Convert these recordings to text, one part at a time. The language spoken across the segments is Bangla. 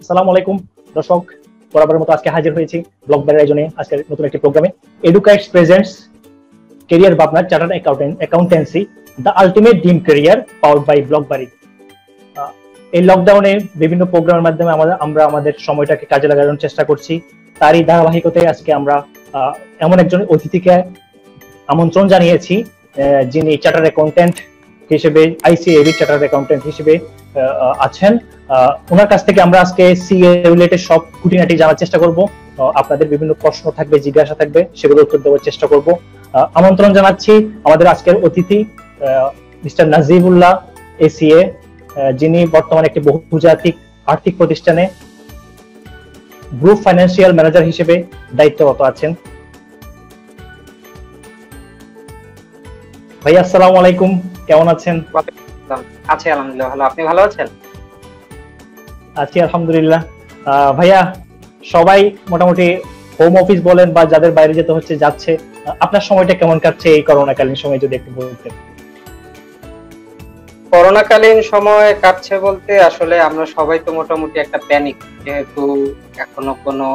আসসালামু আলাইকুম দর্শক, বরাবরের মতো আজকে হাজির হয়েছি ব্লগবারের আয়োজনে আজকের নতুন একটি প্রোগ্রামে। এডুকাইটস প্রেজেন্টস ক্যারিয়ার ভাবনা chartered accountancy the ultimate dream career powered by Blogberry. এই লকডাউনে বিভিন্ন প্রোগ্রামের মাধ্যমে আমরা আমাদের সময়টাকে কাজে লাগানোর চেষ্টা করছি। তারই ধারাবাহিকতায় আজকে আমরা এমন একজন অতিথিকে আমন্ত্রণ জানিয়েছি যিনি চার্টার্ড অ্যাকাউন্টেন্ট হিসেবে আইসিএবি চার্টার্ড অ্যাকাউন্টেন্ট হিসেবে আছেন। ওনার কাছ থেকে আমরা আজকে সিএ রিলেটেড সব খুঁটিনাটি জানার চেষ্টা করব। আপনাদের বিভিন্ন প্রশ্ন থাকবে, জিজ্ঞাসা থাকবে, সেগুলো উত্তর দেওয়ার চেষ্টা করব। আমন্ত্রণ জানাচ্ছি আমাদের আজকের অতিথি মিস্টার নাজিবুল্লাহ এসিএ, যিনি বর্তমানে একটি বহুজাতিক আর্থিক প্রতিষ্ঠানে গ্রুপ ফাইন্যান্সিয়াল ম্যানেজার হিসেবে দায়িত্বরত আছেন। ভাই আসসালামু আলাইকুম, কেমন আছেন? আছি আলহামদুলিল্লাহ ভালো। আপনি ভালো আছেন? আছি আলহামদুলিল্লাহ। ভাইয়া, সবাই মোটামুটি হোম অফিস বলেন বা যাদের বাইরে যেতে হচ্ছে যাচ্ছে, আপনার সময়টা কেমন কাটছে এই করোনাকালীন সময় যদি একটু বলতেন। করোনাকালীন সময় কাটছে বলতে আসলে আমরা সবাই তো মোটামুটি একটা প্যানিক, যেহেতু এখনো কোনো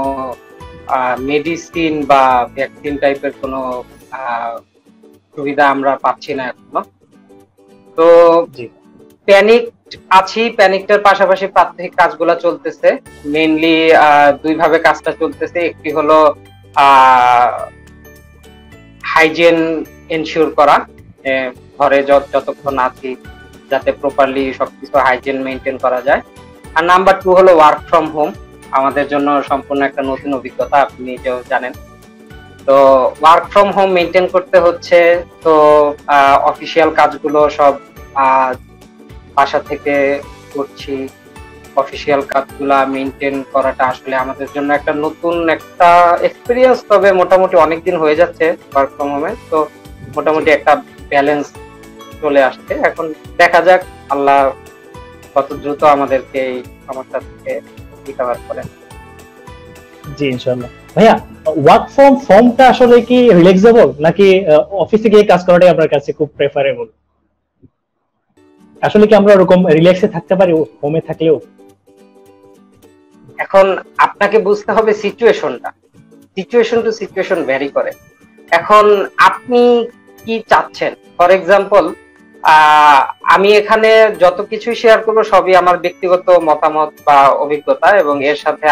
মেডিসিন বা ভ্যাকসিন টাইপের কোনো সুবিধা আমরা পাচ্ছি না এখনো। তো প্যানিক আছি, প্যানিকটার পাশাপাশি প্রাত্যহিক কাজগুলা চলতেছে। মেইনলি দুই ভাবে কাজটা চলতেছে। একটি হলো হাইজিন এনশিওর করা, ঘরে যতক্ষণ আছি যাতে প্রপারলি সবকিছু হাইজিন মেনটেন করা যায়। আর নাম্বার 2 হলো ওয়ার্ক ফ্রম হোম, আমাদের জন্য সম্পূর্ণ একটা নতুন অভিজ্ঞতা, আপনি নিজেও জানেন। তো ওয়ার্ক ফ্রম হোম মেনটেন করতে হচ্ছে। তো অফিসিয়াল কাজগুলো সব বাসা থেকে করছি। অফিসিয়াল কাজগুলা মেনটেন করাটা আসলে আমাদের জন্য একটা নতুন একটা এক্সপিরিয়েন্স, তবে মোটামুটি অনেকদিন হয়ে যাচ্ছে ওয়ার্ক ফ্রম হোমে। তো মোটামুটি একটা ব্যালেন্স চলে আসছে। এখন দেখা যাক আল্লাহ কত দ্রুত আমাদেরকে এই সমস্যা থেকে রিকভার করেন। জি ইনশাআল্লাহ। ভাইয়া, ওয়ার্ক ফ্রম হোমটা আসলে কি রিল্যাক্সেবল নাকি অফিসে গিয়ে কাজ করাটাই আপনার কাছে খুব প্রেফারেবল? আসলে কি আমরা এরকম রিল্যাক্সে থাকতে পারি হোমে থাকলেও? এখন আপনাকে বুঝতে হবে সিচুয়েশনটা, সিচুয়েশন টু সিচুয়েশন ভ্যারি করে। এখন আপনি কি চাচ্ছেন? ফর এক্সাম্পল, আমি এখানে যত কিছুই শেয়ার করবো সবই আমার ব্যক্তিগত মতামত বা অভিজ্ঞতা, এবং এর সাথে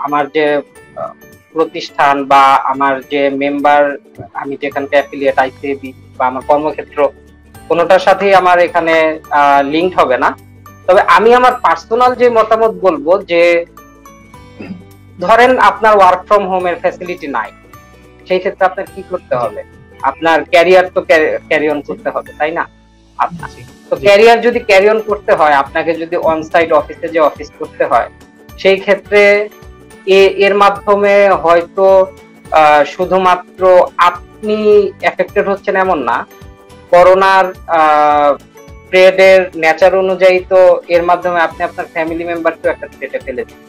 আমার যে প্রতিষ্ঠান বা আমার যে মেম্বার, আমি যেখানকে অ্যাফিলিয়েট আইসিএবি বা আমার কর্মক্ষেত্র, কোনোটার সাথেই আমার এখানে লিঙ্ক হবে না। তবে আমি আমার পার্সোনাল যে মতামত বলবো, যে ধরেন আপনার ওয়ার্ক ফ্রম হোমের ফ্যাসিলিটি নাই, সেই ক্ষেত্রে আপনার কি করতে হবে? আপনার ক্যারিয়ার তো ক্যারি অন করতে হবে, তাই না? তো ক্যারিয়ার যদি ক্যারি অন করতে হয়, আপনাকে যদি অন সাইট অফিসে যে অফিস করতে হয়, সেই ক্ষেত্রে এর মাধ্যমে হয়তো শুধুমাত্র আপনি এফেক্টেড হচ্ছেন এমন না। করোনার ট্রেডের নেচার অনুযায়ী তো এর মাধ্যমে আপনি আপনার ফ্যামিলি মেম্বারকেও একটা থ্রেটে ফেলেছেন।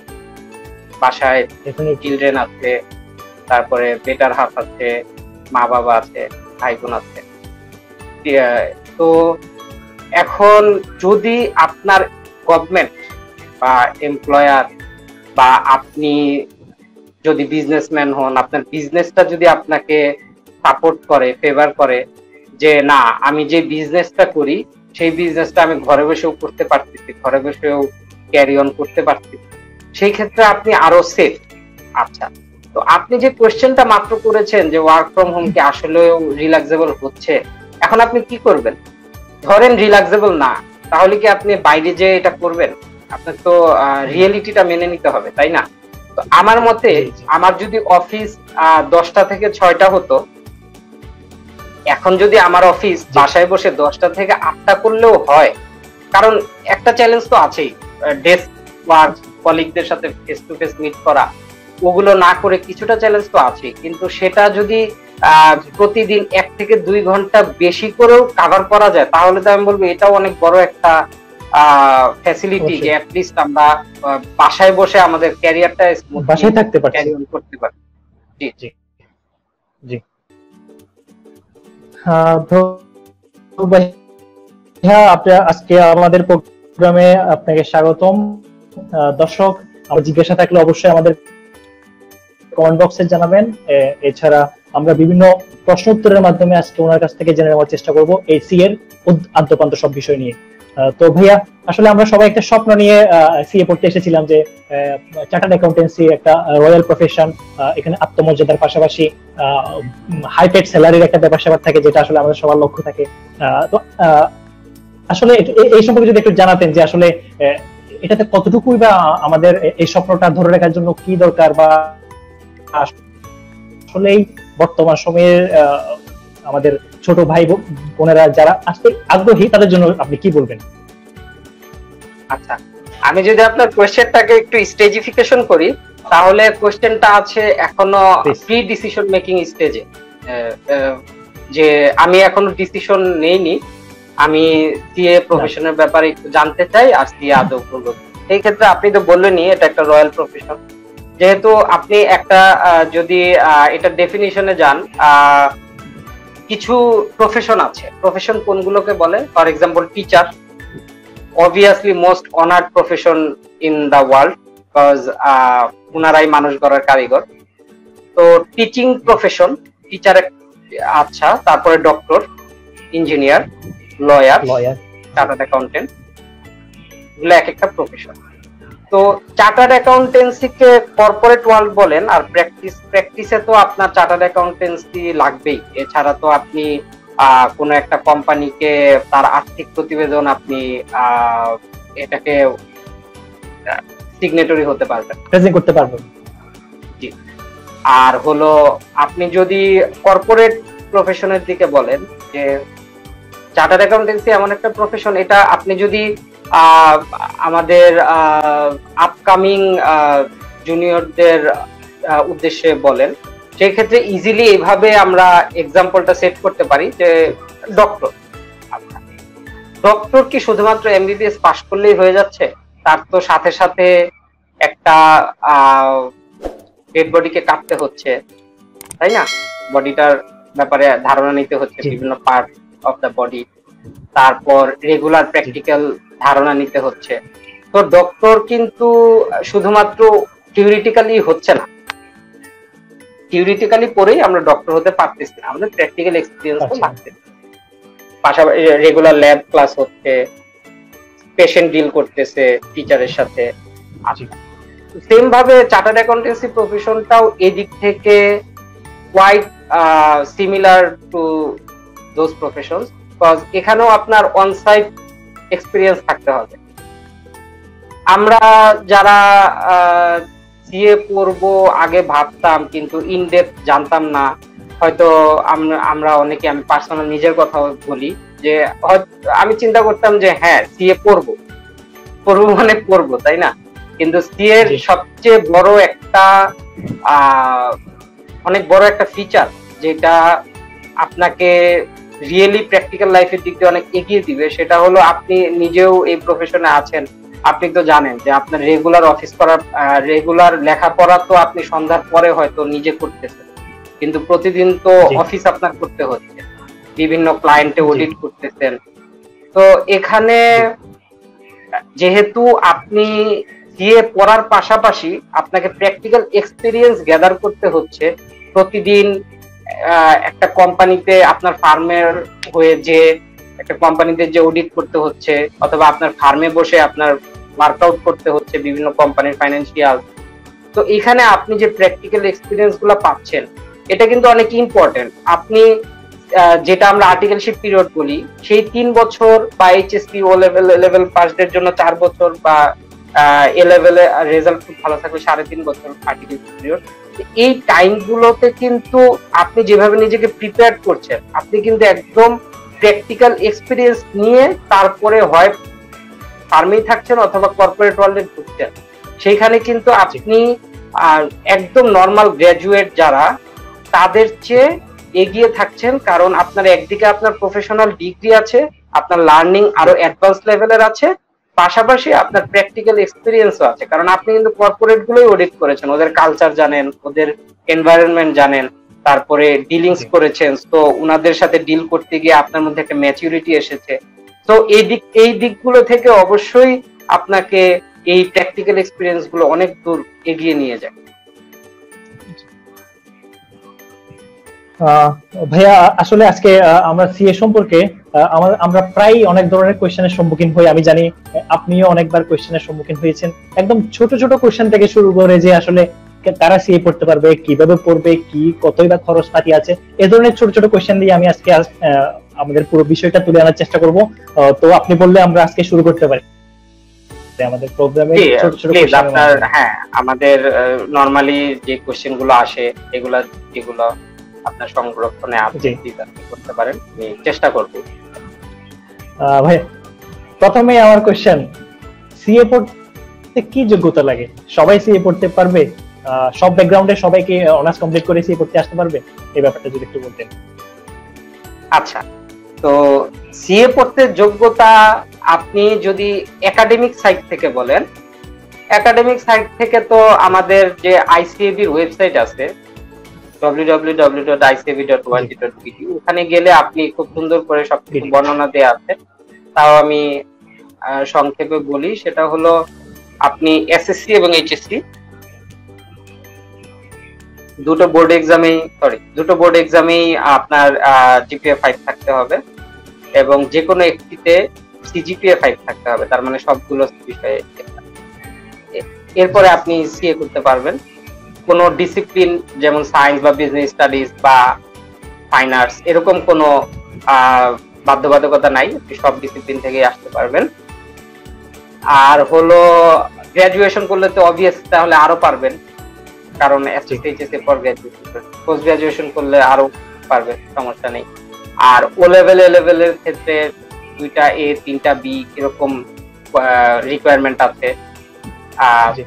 বাসায় চিলড্রেন আছে, তারপরে বেটার হাফ আছে, মা বাবা আছে, ভাই বোন আছে। তো এখন যদি আপনার গভর্নমেন্ট বা এমপ্লয়ার বা আপনি যদি বিজনেসম্যান হন, আপনার বিজনেসটা যদি আপনাকে সাপোর্ট করে, ফেভার করে, যে না আমি যে বিজনেসটা করি সেই বিজনেসটা আমি ঘরে বসেও করতে পারতেছি, ঘরে বসেও ক্যারি অন করতে পারতেছি, সেই ক্ষেত্রে আপনি আরো সেফ। আচ্ছা, তো আপনি যে কোয়েশ্চেনটা মাত্র করেছেন যে ওয়ার্ক ফ্রম হোম কি আসলেও রিল্যাক্সেবল হচ্ছে, এখন আপনি কি করবেন? ধরেন রিল্যাক্সেবল না, তাহলে কি আপনি বাইরে যে এটা করবেন? আপনার তো রিয়েলিটিটা মেনে নিতে হবে, তাই না? তো আমার মতে, আমার যদি অফিস 10টা থেকে 6টা হতো, এখন যদি আমার অফিস বাসায় বসে 10টা থেকে 8টা করলেও হয়, কারণ একটা চ্যালেঞ্জ তো আছেই, ডেস্ক ওয়ার্ক, কলিগদের সাথে ফেস টু ফেস মিট করা, ওগুলো না করে কিছুটা চ্যালেঞ্জ তো আছেই। কিন্তু সেটা যদি প্রতিদিন 1 থেকে 2 ঘন্টা বেশি করেও কভার করা যায়, তাহলে তো আমি বলবো এটাও অনেক বড় একটা ফ্যাসিলিটি, যে অ্যাটলিস্ট আমরা বাসায় বসে আমাদের ক্যারিয়ারটা বাসায় থাকতে পারি, ক্যারি অন করতে পারি। জি জি জি। হ্যাঁ, আপনি আজকে আমাদের প্রোগ্রামে আপনাকে স্বাগতম। দর্শক আমার জিজ্ঞাসা থাকলে অবশ্যই আমাদের কমেন্ট বক্সে জানাবেন। এছাড়া আমরা বিভিন্ন প্রশ্ন উত্তরের মাধ্যমে আজকে ওনার কাছ থেকে জেনে নেওয়ার চেষ্টা করব এই সি এর আদ্যপান্ত সব বিষয় নিয়ে। তো ভাইয়া আসলে আমরা সবাই একটা স্বপ্ন নিয়ে সিএ পড়তে এসেছিলাম যে চার্টার্ড অ্যাকাউন্টেন্সি একটা রয়্যাল প্রফেশন, এখানে আত্মমর্যাদার পাশাপাশি হাই পেড স্যালারির একটা ব্যাপার স্যাপার থাকে, যেটা আসলে আমাদের সবার লক্ষ্য থাকে। তো আসলে এই সম্পর্কে যদি একটু জানাতেন যে আসলে এটাতে কতটুকুই বা আমাদের এই স্বপ্নটা ধরে রাখার জন্য কি দরকার, বা আসলেই বর্তমান সময়ের আমাদের ছোট ভাই বোনেরা যারা আসতে আগ্রহী তাদের জন্য আপনি কি বলবেন? আচ্ছা, আমি যদি আপনার কোয়েশ্চেনটাকে একটু স্টেজিফিকেশন করি, তাহলে কোয়েশ্চেনটা আছে এখনো প্রি ডিসিশন মেকিং স্টেজে, যে আমি এখনো ডিসিশন নেইনি, আমি সিএ প্রফেশনের ব্যাপারে একটু জানতে চাই আর সিএ আদৌ করবো। এই ক্ষেত্রে আপনি তো বললেনই এটা একটা রয়্যাল প্রফেশন। যেহেতু আপনি একটা যদি এটা ডেফিনিশনে যান, কিছু প্রফেশন আছে। প্রফেশন কোনগুলোকে বলে? For example teacher, obviously most honored profession in the world, because উনারাই মানুষ গড়ার কারিগর। তো টিচিং প্রফেশন, টিচার, আচ্ছা, তারপরে doctor, engineer, lawyer, chartered accountant, এগুলো এক একটা প্রফেশন। তো চার্টার্ড অ্যাকাউন্টেন্সিকে কর্পোরেট ওয়ার্ল্ড বলেন, আর প্র্যাকটিসে তো আপনার চার্টার্ড অ্যাকাউন্টেন্সি লাগবেই। এছাড়া তো আপনি কোনো একটা কোম্পানিকে তার আর্থিক প্রতিবেদন আপনি এটাকে সিগনেটরি হতে পারবেন, প্রেজেন্ট করতে পারবেন। জি। আর হলো আপনি যদি কর্পোরেট প্রফেশনের দিকে বলেন, যে চার্টার্ড অ্যাকাউন্টেন্সি এমন একটা প্রফেশন, এটা আপনি যদি আমাদের আপকামিং জুনিয়রদের উদ্দেশ্যে বলেন, সেই ক্ষেত্রে ইজিলি এইভাবে আমরা এক্সাম্পলটা সেট করতে পারি যে ডক্টর, ডক্টর কি শুধুমাত্র এমবিবিএস পাশ করলেই হয়ে যাচ্ছে? তার তো সাথে সাথে একটা ডেড বডিকে কাটতে হচ্ছে, তাই না? বডিটার ব্যাপারে ধারণা নিতে হচ্ছে, বিভিন্ন পার্ট অফ দ্য বডি, তারপর রেগুলার প্র্যাকটিক্যাল ধারণা নিতে হচ্ছে। তো ডক্টর কিন্তু শুধুমাত্র থিওরিটিক্যালি হচ্ছে না, থিওরিটিক্যালি পড়েই আমরা ডক্টর হতে পারতেছি না, আমাদের প্র্যাকটিক্যাল এক্সপেরিয়েন্সও লাগছে। পাশাপাশি রেগুলার ল্যাব ক্লাস হচ্ছে, পেশেন্ট ডিল করতেছে টিচারের সাথে। সেম ভাবে চার্টার্ড অ্যাকাউন্টেন্সি প্রফেশনটাও এদিক থেকে quite similar to those professions, because এখানেও আপনার অন সাইট এক্সপিরিয়েন্স থাকতে হবে। আমরা যারা সিএ পড়বো আগে ভাবতাম, কিন্তু ইন ডেপথ জানতাম না। হয়তো আমরা অনেকে, আমি পার্সোনাল নিজের কথা বলি, যে আমি চিন্তা করতাম যে হ্যাঁ সিএ পড়বো মানে পড়বো, তাই না? কিন্তু সিএ এর সবচেয়ে বড় একটা অনেক বড় একটা ফিচার, যেটা আপনাকে রিয়েলি প্র্যাকটিক্যাল লাইফের দিক দিয়ে অনেক এগিয়ে দিবে, সেটা হলো আপনি নিজেও এই প্রফেশনে আছেন, আপনি তো জানেন যে আপনার রেগুলার অফিস করার, রেগুলার লেখাপড়া তো আপনি সন্ধ্যার পরে হয়তো নিজে করতেছেন, কিন্তু প্রতিদিন তো অফিস আপনার করতে হচ্ছে, বিভিন্ন ক্লায়েন্টে অডিট করতেছেন। তো এখানে যেহেতু আপনি সিএ পড়ার পাশাপাশি আপনাকে প্র্যাকটিক্যাল এক্সপিরিয়েন্স গ্যাদার করতে হচ্ছে, প্রতিদিন একটা কোম্পানিতে আপনার ফার্মের হয়ে যে একটা কোম্পানিতে যে অডিট করতে হচ্ছে, অথবা আপনার ফার্মে বসে আপনার ওয়ার্কআউট করতে হচ্ছে বিভিন্ন কোম্পানির ফাইন্যান্সিয়াল। তো এখানে আপনি যে প্র্যাকটিক্যাল এক্সপিরিয়েন্স গুলো পাচ্ছেন, এটা কিন্তু অনেক ইম্পর্টেন্ট। আপনি যেটা আমরা আর্টিকেলশিপ পিরিয়ড বলি, সেই 3 বছর বা এইচএসসি ও লেভেল পাসদের জন্য 4 বছর, বা এ লেভেলে রেজাল্ট খুব ভালো থাকলে 3.5 বছর আর্টিকেলশিপ পিরিয়ড। এই টাইম গুলোতে কিন্তু আপনি যেভাবে নিজেকে প্রিপেয়ার করছেন, আপনি কিন্তু একদম প্র্যাকটিক্যাল এক্সপিরিয়েন্স নিয়ে তারপরে হয় ফার্মেই থাকছেন অথবা কর্পোরেট ওয়ার্ল্ডে ঢুকছেন। সেইখানে কিন্তু আপনি একদম নর্মাল গ্রাজুয়েট যারা, তাদের চেয়ে এগিয়ে থাকছেন, কারণ আপনার একদিকে আপনার প্রফেশনাল ডিগ্রি আছে, আপনার লার্নিং আরো অ্যাডভান্স লেভেলের আছে, পাশাপাশি আপনার প্র্যাকটিক্যাল এক্সপিরিয়েন্সও আছে, কারণ আপনি কিন্তু কর্পোরেট গুলোই অডিট করেছেন, ওদের কালচার জানেন, ওদের এনভায়রনমেন্ট জানেন, তারপরে ডিলিংস করেছেন। তো উনাদের সাথে ডিল করতে গিয়ে আপনার মধ্যে একটা ম্যাচুরিটি এসেছে। তো এই দিকগুলো থেকে অবশ্যই আপনাকে এই প্র্যাকটিক্যাল এক্সপিরিয়েন্স গুলো অনেক দূর এগিয়ে নিয়ে যায়। ভাইয়া আসলে আজকে আমরা সিএ সম্পর্কে আমরা প্রায় অনেক ধরনের কোয়েশ্চেনের সম্মুখীন হই। আমি জানি আপনিও অনেকবার কোয়েশ্চেনের সম্মুখীন হয়েছেন, একদম ছোট ছোট কোয়েশ্চেন থেকে শুরু করে যে আসলে কারা সিএ পড়তে পারবে, কিভাবে পড়বে, কি কতই বা খরচপাতি আছে, এ ধরনের ছোট ছোট কোয়েশ্চেন দিয়ে আমি আজকে আমাদের পুরো বিষয়টা তুলে আনার চেষ্টা করব। তো আপনি বললে আমরা আজকে শুরু করতে পারি আমাদের প্রোগ্রামে ছোট ছোট কোয়েশ্চেন। হ্যাঁ, আমাদের নরমালি যে কোয়েশ্চেন গুলো আসে এগুলা যেগুলো আপনার সংরক্ষণে আপনি করতে পারেন, আমি চেষ্টা করব। ভাই প্রথমে আমার কোয়েশ্চেন, সিএ পড়তে কি যোগ্যতা লাগে? সবাই সিএ পড়তে পারবে? সব ব্যাকগ্রাউন্ডে সবাই কি অনার্স কমপ্লিট করে সিএ পড়তে আসতে পারবে? এই ব্যাপারটা যদি একটু বলতেন। আচ্ছা, তো সিএ পড়তে যোগ্যতা আপনি যদি একাডেমিক সাইট থেকে বলেন, একাডেমিক সাইট থেকে তো আমাদের যে আইসিএবির ওয়েবসাইট আছে www.icab.org.bt, ওখানে গেলে আপনি খুব সুন্দর করে সবকিছু বর্ণনা দেয়া আছে। তাও আমি সংক্ষেপে বলি, সেটা হলো আপনি এসএসসি এবং এইচএসসি দুটো বোর্ড এক্সামেই আপনার জিপিএ 5 থাকতে হবে এবং যে কোনো একটিতে সিজিপিএ 5 থাকতে হবে, তার মানে সবগুলো বিষয়ে। এরপরে আপনি সিএ করতে পারবেন। কোনো ডিসিপ্লিন যেমন সায়েন্স বা বিজনেস স্টাডিজ বা ফাইন আর্টস এরকম কোনো বাধ্যবাধকতা নাই, আপনি সব ডিসিপ্লিন থেকেই আসতে পারবেন। আর হলো গ্রাজুয়েশন করলে তো অবভিয়াস তাহলে আরো পারবেন, কারণ এসএসসি পর গ্রাজুয়েশন, পোস্ট গ্রাজুয়েশন করলে আরো পারবেন, সমস্যা নেই। আর ও লেভেল এ লেভেলের ক্ষেত্রে 2টা এ 3টা বি এরকম রিকোয়ারমেন্ট আছে।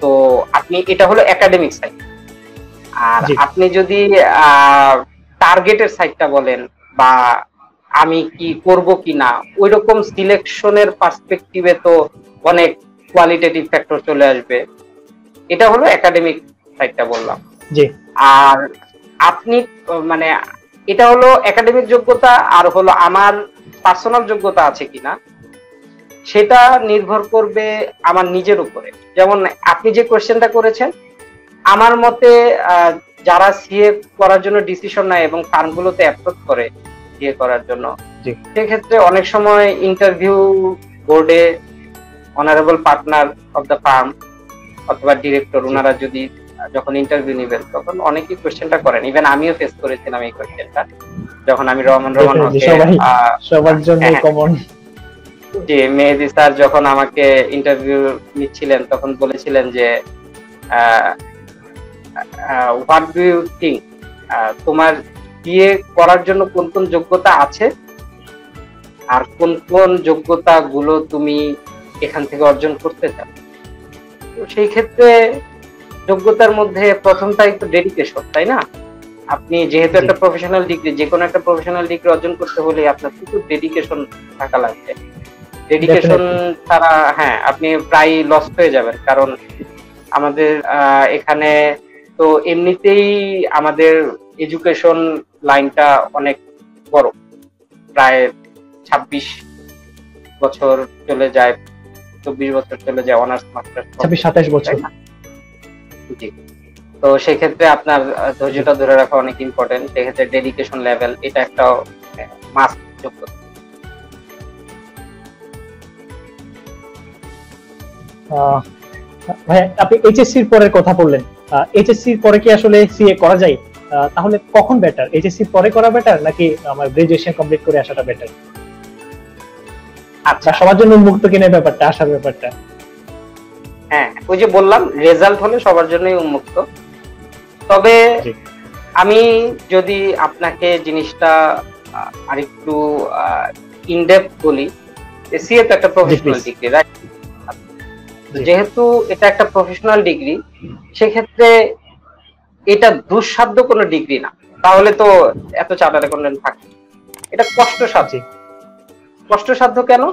তো আপনি এটা হলো একাডেমিক সাইড। আর আপনি যদি টার্গেটের সাইডটা বলেন বা আমি কি করব কি না, ওইরকম সিলেকশনের পার্সপেক্টিভে তো অনেক কোয়ালিটেটিভ ফ্যাক্টর চলে আসবে। এটা হলো একাডেমিক সাইডটা বললাম। আর আপনি মানে এটা হলো একাডেমিক যোগ্যতা, আর হলো আমার পার্সোনাল যোগ্যতা আছে কিনা সেটা নির্ভর করবে আমার নিজের উপরে। যেমন আপনি যে কোয়েশ্চেনটা করেছেন, আমার মতে যারা সিএ করার জন্য ডিসিশন নেয় এবং ফার্মগুলোতে অ্যাপ্রোচ করে সিএ করার জন্য, সেক্ষেত্রে অনেক সময় ইন্টারভিউ বোর্ডে honourable partner of the farm অথবা ডিরেক্টর, ওনারা যদি যখন ইন্টারভিউ নেবেন তখন অনেকেই কোয়েশ্চেনটা করেন। ইভেন আমিও ফেস করেছিলাম এই কোয়েশ্চেনটা যখন আমি রহমান সবার জন্য কমন। যে মেহেদি স্যার যখন আমাকে ইন্টারভিউ নিচ্ছিলেন তখন বলেছিলেন যে হোয়াট ডু ইউ থিঙ্ক, তোমার বিয়ে করার জন্য কোন কোন যোগ্যতা আছে আর কোন কোন যোগ্যতা গুলো তুমি এখান থেকে অর্জন করতে চাও। তো সেই ক্ষেত্রে যোগ্যতার মধ্যে প্রথমটাই তো ডেডিকেশন, তাই না? আপনি যেহেতু একটা প্রফেশনাল ডিগ্রি, যে কোনো একটা প্রফেশনাল ডিগ্রি অর্জন করতে হলে আপনার প্রচুর ডেডিকেশন থাকা লাগবে। ডেডিকেশন ছাড়া হ্যাঁ আপনি প্রায় লস্ট হয়ে যাবেন, কারণ আমাদের এখানে তো এমনিতেই আমাদের এডুকেশন লাইনটা অনেক বড়, প্রায় 26 বছর চলে যায়, 24 বছর চলে যায় অনার্স মাস্টার্স, 27 বছর। জি, তো সেক্ষেত্রে আপনার ধৈর্যটা ধরে রাখা অনেক ইম্পর্টেন্ট। সেক্ষেত্রে ডেডিকেশন লেভেল এটা একটা মাস্ট যোগ্যতা। ভাই আপনি এইচএসসির পরের কথা বললেন, এইচএসসির পরে কি আসলে সিএ করা যায়? তাহলে কখন বেটার, এইচএসসির পরে করা বেটার নাকি আমার গ্রাজুয়েশন কমপ্লিট করে আসাটা বেটার? আচ্ছা, সবার জন্য উন্মুক্ত কিনা ব্যাপারটা, আসার ব্যাপারটা? হ্যাঁ, ওই যে বললাম রেজাল্ট হলে সবার জন্যই উন্মুক্ত। তবে আমি যদি আপনাকে জিনিসটা আরেকটু ইনডেপথ বলি, সিএ তো একটা প্রফেশনাল ডিগ্রি, রাইট? যেহেতু এটা একটা প্রফেশনাল ডিগ্রি, সেক্ষেত্রে এটা দুঃসাধ্য কোনো ডিগ্রি না, তাহলে তো এত চার্টার্ড অ্যাকাউন্টেন্ট থাকে। এটা কষ্টসাধ্য। কষ্টসাধ্য কেন?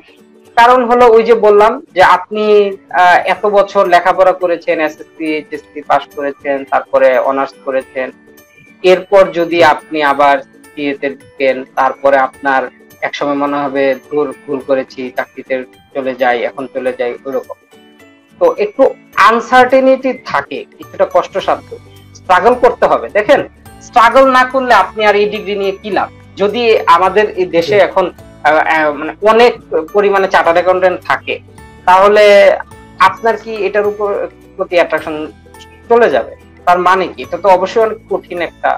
কারণ হলো ওই যে বললাম যে আপনি এত বছর লেখাপড়া করেছেন, এসএসসি এইচএসসি পাস করেছেন, তারপরে অনার্স করেছেন, এরপর যদি আপনি আবার সিএতে ঢুকেন, তারপরে আপনার একসময় মনে হবে ভুল করেছি, চাকরিতে চলে যাই, এখন চলে যাই, ওইরকম। তো একটু আনসার্টেনিটি থাকে, কিছুটা কষ্টসাধ্য, স্ট্রাগল করতে হবে। দেখেন, স্ট্রাগল না করলে আপনি আর এই ডিগ্রি নিয়ে কি লাভ? যদি আমাদের এই দেশে এখন মানে অনেক পরিমাণে চার্টার্ড অ্যাকাউন্টেন্ট থাকে, তাহলে আপনার কি এটার উপর প্রতি অ্যাট্রাকশন চলে যাবে? তার মানে কি? এটা তো অবশ্যই অনেক কঠিন একটা,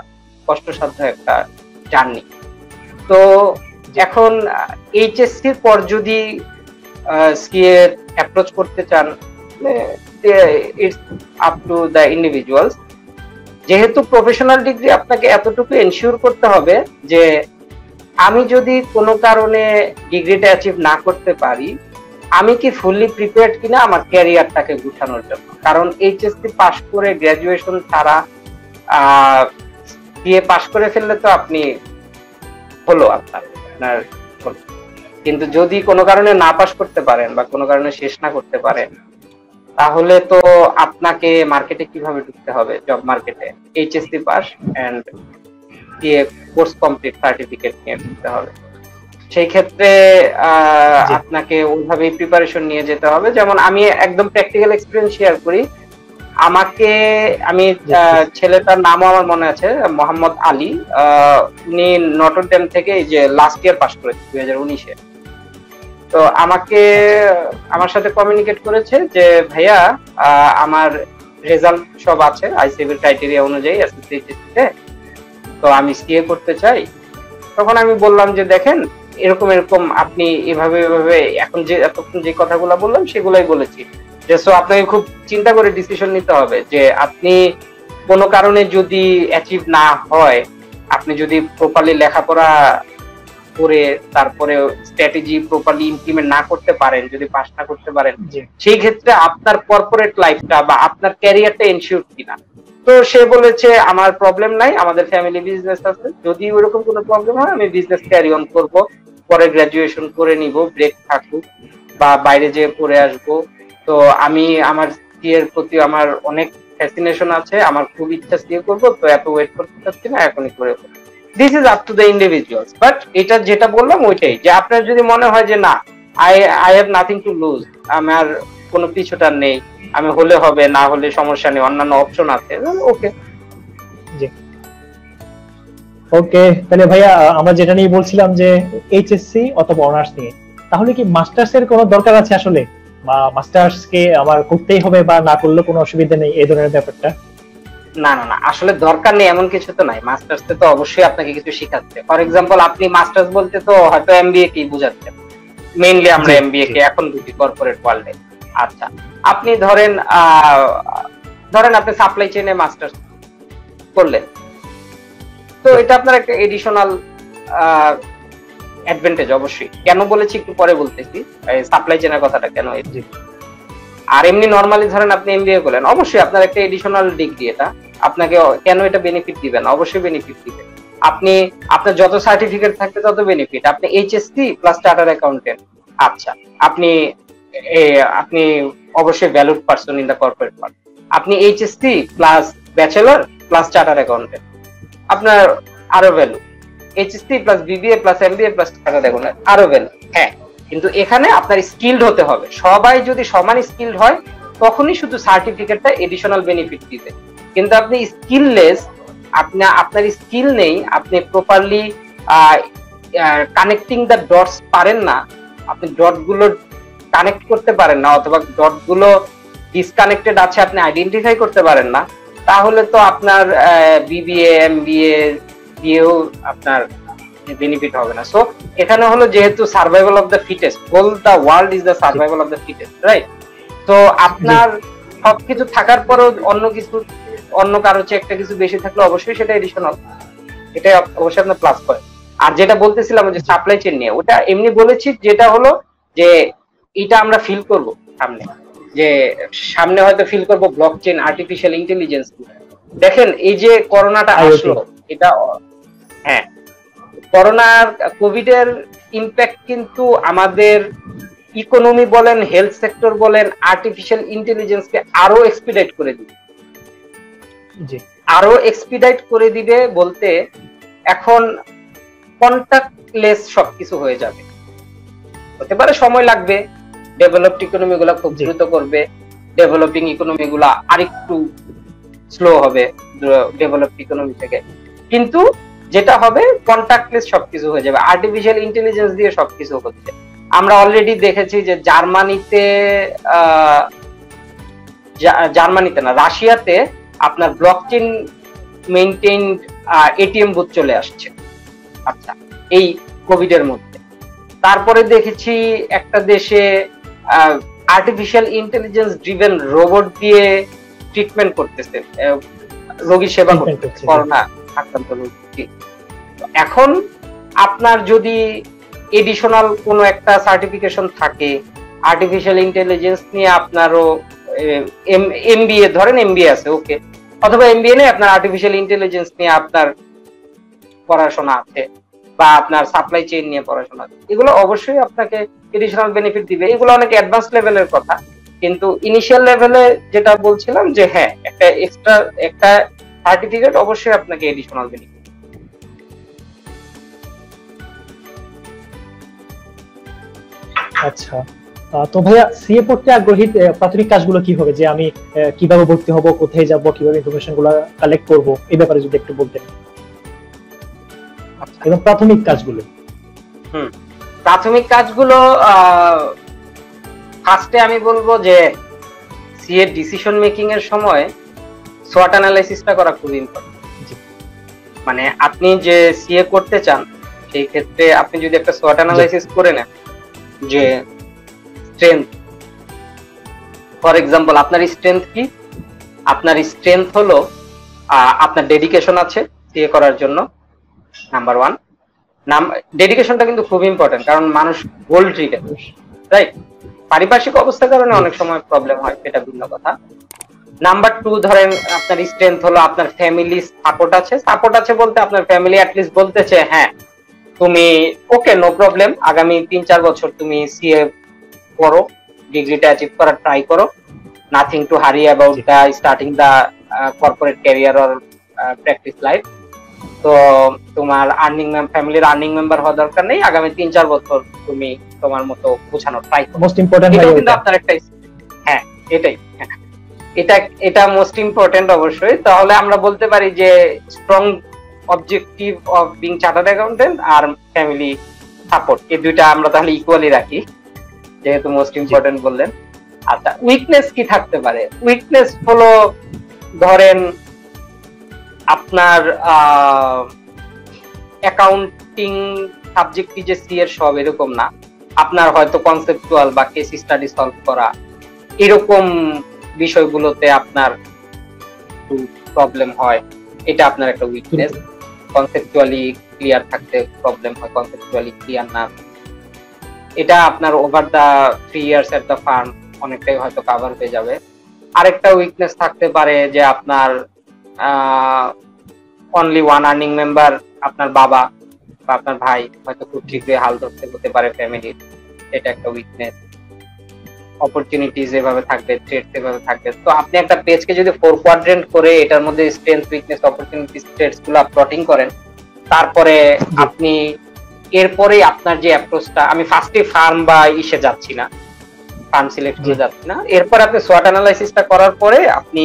কষ্টসাধ্য একটা জার্নি। তো এখন এইচএসসির পর যদি সিএ অ্যাপ্রোচ করতে চান, it's up to the individuals. যেহেতু প্রফেশনাল ডিগ্রি, আপনাকে এতটুকু এনশিওর করতে হবে যে আমি যদি কোনো কারণে ডিগ্রিটা অ্যাচিভ না করতে পারি, আমি কি ফুললি প্রিপেয়ার্ড কিনা আমার ক্যারিয়ারটাকে গুছানোর জন্য। কারণ এইচএসসি পাস করে, গ্রাজুয়েশন ছাড়া বিএ পাস করে ফেললে তো আপনি হলো আপনার, কিন্তু যদি কোনো কারণে না পাস করতে পারেন বা কোনো কারণে শেষ না করতে পারেন, তাহলে তো আপনাকে মার্কেটে কিভাবে ঢুকতে হবে, জব মার্কেটে HSC pass and BA course complete certificate নিয়ে ঢুকতে হবে। সেই ক্ষেত্রে আপনাকে ওইভাবেই প্রিপারেশন নিয়ে যেতে হবে। যেমন আমি একদম প্র্যাকটিক্যাল এক্সপিরিয়েন্স শেয়ার করি। আমি ছেলেটার নামও আমার মনে আছে, মোহাম্মদ আলী। উনি নটর ডেম থেকে এই যে লাস্ট ইয়ার পাস করেছে 2019-এ। তো আমার সাথে কমিউনিকেট করেছে যে ভাইয়া আমার রেজাল্ট সব আছে আইসিএবি ক্রাইটেরিয়া অনুযায়ী এসএসসি, তো আমি সিএ করতে চাই। তখন আমি বললাম যে দেখেন, এরকম এরকম আপনি এভাবে এখন যে এতক্ষণ যে কথাগুলো বললাম সেগুলাই বলেছি, যে সো আপনাকে খুব চিন্তা করে ডিসিশন নিতে হবে যে আপনি কোনো কারণে যদি অ্যাচিভ না হয়, আপনি যদি প্রপারলি লেখাপড়া করে তারপরে স্ট্র্যাটেজি প্রপারলি ইমপ্লিমেন্ট না করতে পারেন, যদি পাস না করতে পারেন, সেই ক্ষেত্রে আপনার কর্পোরেট লাইফটা বা আপনার ক্যারিয়ারটা এনশিওর কিনা। তো সে বলেছে আমার প্রবলেম নাই, আমাদের ফ্যামিলি বিজনেস আছে, যদি ওরকম কোনো প্রবলেম হয় আমি বিজনেস ক্যারি অন করবো, পরে গ্রাজুয়েশন করে নিব, ব্রেক থাকুক বা বাইরে যেয়ে পড়ে আসবো। তো আমি আমার সিএর প্রতি আমার অনেক ফ্যাসিনেশন আছে, আমার খুব ইচ্ছা সিএ করবো, তো এত ওয়েট করতে চাচ্ছি না, এখনই করে ফেলবো। This is up to the individuals. But এটা যেটা বললাম ওইটাই, যে আপনার যদি মনে হয় যে না, I have nothing to lose, আমার কোনো পিছুটার নেই, আমি হলে হবে, না হলে সমস্যা নেই, অন্যান্য অপশন আছে, ওকে। জি, ওকে। তাহলে ভাইয়া আমরা যেটা নিয়ে বলছিলাম যে এইচএসসি অথবা অনার্স নিয়ে, তাহলে কি মাস্টার্স এর কোনো দরকার আছে আসলে, বা মাস্টার্স কে আমার করতেই হবে বা না করলে কোনো অসুবিধা নেই, এই ধরনের ব্যাপারটা? না না না, আসলে দরকার নেই এমন কিছু তো নাই। মাস্টার্সে তো অবশ্যই আপনাকে কিছু শেখাচ্ছে। ফর এক্সাম্পল, আপনি মাস্টার্স বলতে তো হয়তো এমবিএ কি বুঝাচ্ছেন, মেইনলি আমরা এমবিএ কে এখন বুঝি কর্পোরেট ওয়ার্ল্ডে। আচ্ছা, আপনি ধরেন আপনি সাপ্লাই চেইনে মাস্টার্স করলেন, তো এটা আপনার একটা এডিশনাল অ্যাডভান্টেজ। অবশ্যই, কেন বলেছি একটু পরে বলতেছি, সাপ্লাই চেইনের কথাটা কেন। আর এমনি নরমালি ধরেন আপনি এমবিএ করলেন, অবশ্যই আপনার একটা এডিশনাল ডিগ্রি, এটা আপনাকে কেন এটা বেনিফিট দিবেন, অবশ্যই বেনিফিট দিবে। আপনার যত সার্টিফিকেট থাকবে তত বেনিফিট। আপনি এইচএসসি প্লাস চার্টার্ড অ্যাকাউন্টেন্ট, আচ্ছা, আপনি অবশ্যই valued person in the corporate world. আপনি HSC plus bachelor plus chartered accountant, আপনার আরো value. HSC plus BBA plus MBA plus chartered accountant, আরো ভ্যালু। হ্যাঁ, কিন্তু এখানে আপনার স্কিলড হতে হবে। সবাই যদি সমান স্কিলড হয়, তখনই শুধু সার্টিফিকেটটা এডিশনাল বেনিফিট দিবে। কিন্তু আপনি স্কিললেস, আপনার স্কিল নেই, আপনি প্রপারলি কানেক্টিং দ্য ডটস পারেন না, আপনি ডট গুলো কানেক্ট করতে পারেন না, অথবা ডট গুলো ডিসকানেক্টেড আছে আপনি আইডেন্টিফাই করতে পারেন না, তাহলে তো আপনার বিবিএ এমবিএ দিয়েও আপনার বেনিফিট হবে না। সো এখানে হলো যেহেতু survival of the fittest, whole the world is the survival of the fittest, right? তো আপনার সবকিছু থাকার পরও অন্য কারো চেয়ে একটা কিছু বেশি থাকলে অবশ্যই সেটা এডিশনাল, এটা অবশ্যই আপনার প্লাস পয়েন্ট। আর যেটা বলতেছিলাম যে সাপ্লাই চেইন নিয়ে, ওটা এমনি বলেছি, যেটা হলো যে এটা আমরা ফিল করব সামনে হয়তো ফিল করব ব্লক চেইন, আর্টিফিশিয়াল ইন্টেলিজেন্স। দেখেন, এই যে করোনাটা আসলো, এটা হ্যাঁ, করোনার কোভিড এর ইম্প্যাক্ট কিন্তু আমাদের ইকোনমি বলেন, হেলথ সেক্টর বলেন, আর্টিফিশিয়াল ইন্টেলিজেন্সকে আরো এক্সপিডাইট করে দিবে। আরো এক্সপিডাইট করে দিবে বলতে, এখন কন্টাক্টলেস সবকিছু হয়ে যাবে। হতে পারে সময় লাগবে, ডেভেলপড ইকোনমি গুলো খুব দ্রুত করবে, ডেভেলপিং ইকোনমি গুলা আরেকটু স্লো হবে ডেভেলপড ইকোনমি থেকে, কিন্তু যেটা হবে কন্টাক্টলেস সবকিছু হয়ে যাবে, আর্টিফিশিয়াল ইন্টেলিজেন্স দিয়ে সবকিছু হচ্ছে। আমরা অলরেডি দেখেছি যে জার্মানিতে না, রাশিয়াতে আপনার ব্লকচেন মেইনটেইন এটিএম বুথ চলে আসছে। আচ্ছা, এই কোভিড এর মধ্যে। তারপরে দেখেছি একটা দেশে আর্টিফিশিয়াল ইন্টেলিজেন্স ড্রিভেন রোবট দিয়ে ট্রিটমেন্ট করতেছে, রোগী সেবা করতেছে, করোনা আক্রান্ত রোগী। এখন আপনার যদি এডিশনাল কোনো একটা সার্টিফিকেশন থাকে আর্টিফিশিয়াল ইন্টেলিজেন্স নিয়ে, আপনারও এমবিএ, ধরেন এমবিএ আছে, ওকে, অথবা এমবিএ নেই, আপনার আর্টিফিশিয়াল ইন্টেলিজেন্স নিয়ে আপনার পড়াশোনা আছে, বা আপনার সাপ্লাই চেইন নিয়ে পড়াশোনা আছে, এগুলো অবশ্যই আপনাকে এডিশনাল বেনিফিট দিবে। এগুলো অনেক অ্যাডভান্স লেভেলের কথা, কিন্তু ইনিশিয়াল লেভেলে যেটা বলছিলাম যে হ্যাঁ, একটা এক্সট্রা একটা সার্টিফিকেট অবশ্যই আপনাকে এডিশনাল বেনিফিট। আচ্ছা, তো ভাইয়া সিএ পড়তে আগ্রহী প্রাথমিক কাজগুলো কি হবে, যে আমি কিভাবে ভর্তি হব, কোথায় যাব, কিভাবে ইনফরমেশন গুলো কালেক্ট করব, এই ব্যাপারে যদি একটু বলতেন। এবং প্রাথমিক কাজগুলো। প্রাথমিক কাজগুলো ফার্স্টে আমি বলবো যে সিএ ডিসিশন মেকিং এর সময় সোয়াট অ্যানালাইসিসটা করা খুব ইম্পর্টেন্ট। মানে আপনি যে সিএ করতে চান সেই ক্ষেত্রে আপনি যদি একটা সোয়াট অ্যানালাইসিস করে নেন, যে স্ট্রেংথ, ফর এক্সাম্পল আপনার স্ট্রেংথ কি, আপনার স্ট্রেংথ হলো আপনার ডেডিকেশন আছে সিএ করার জন্য, নাম্বার ওয়ান। ডেডিকেশনটা কিন্তু খুব ইম্পর্টেন্ট, কারণ মানুষ গোল ড্রিভেন, রাইট? পারিপার্শ্বিক অবস্থার কারণে অনেক সময় প্রবলেম হয়, সেটা ভিন্ন কথা। নাম্বার টু, ধরেন আপনার স্ট্রেংথ হলো আপনার ফ্যামিলি সাপোর্ট আছে। সাপোর্ট আছে বলতে আপনার ফ্যামিলি অ্যাটলিস্ট বলতেছে হ্যাঁ তুমি ওকে, নো প্রবলেম, আগামী 3-4 বছর তুমি সিএ করো, ডিগ্রিটা অ্যাচিভ করার ট্রাই করো, নাথিং টু হারি about the starting the corporate career or practice life. তো তোমার ফ্যামিলির আর্নিং মেম্বার হওয়া দরকার নেই, আগামী 3-4 বছর তুমি তোমার মতো গোছানো ট্রাই করো। মোস্ট ইম্পর্টেন্ট কিন্তু আপনার একটা, হ্যাঁ এটাই, এটা মোস্ট ইম্পর্টেন্ট অবশ্যই। তাহলে আমরা বলতে পারি যে strong objective of being chartered accountant আর ফ্যামিলি সাপোর্ট, এই দুইটা আমরা তাহলে ইকুয়ালি রাখি, যেহেতু মোস্ট ইম্পর্টেন্ট বললেন। আচ্ছা, উইকনেস কি থাকতে পারে? উইকনেস হলো ধরেন আপনার অ্যাকাউন্টিং সাবজেক্টই যে সি এর সব এরকম না, আপনার হয়তো কনসেপচুয়াল বা কেস স্টাডি সলভ করা এরকম বিষয়গুলোতে আপনার একটু প্রবলেম হয়, এটা আপনার একটা উইকনেস। কনসেপচুয়ালি ক্লিয়ার থাকতে প্রবলেম হয়, কনসেপচুয়ালি ক্লিয়ার না, এটা আপনার over the 3 years at the firm অনেকটাই হয়তো কভার হয়ে যাবে। আরেকটা উইকনেস থাকতে পারে যে আপনার অনলি ওয়ান আর্নিং মেম্বার, আপনার বাবা বা আপনার ভাই হয়তো খুব শীঘ্রই হাল ধরতে হতে পারে ফ্যামিলির, এটা একটা উইকনেস। অপরচুনিটিজ এভাবে থাকবে, থ্রেটস এভাবে থাকবে। তো আপনি একটা পেজকে যদি 4 কোয়াড্রেন্ট করে এটার মধ্যে স্ট্রেংথ, উইকনেস, অপরচুনিটিজ, থ্রেটস গুলো প্লটিং করেন, তারপরে আপনি এরপরে আপনার যে অ্যাপ্রোচটা, আমি ফার্স্টে ফার্ম বা ইসে যাচ্ছি না, ফার্ম সিলেক্টে যাচ্ছি না, এরপর আপনি সোয়াট অ্যানালাইসিসটা করার পরে আপনি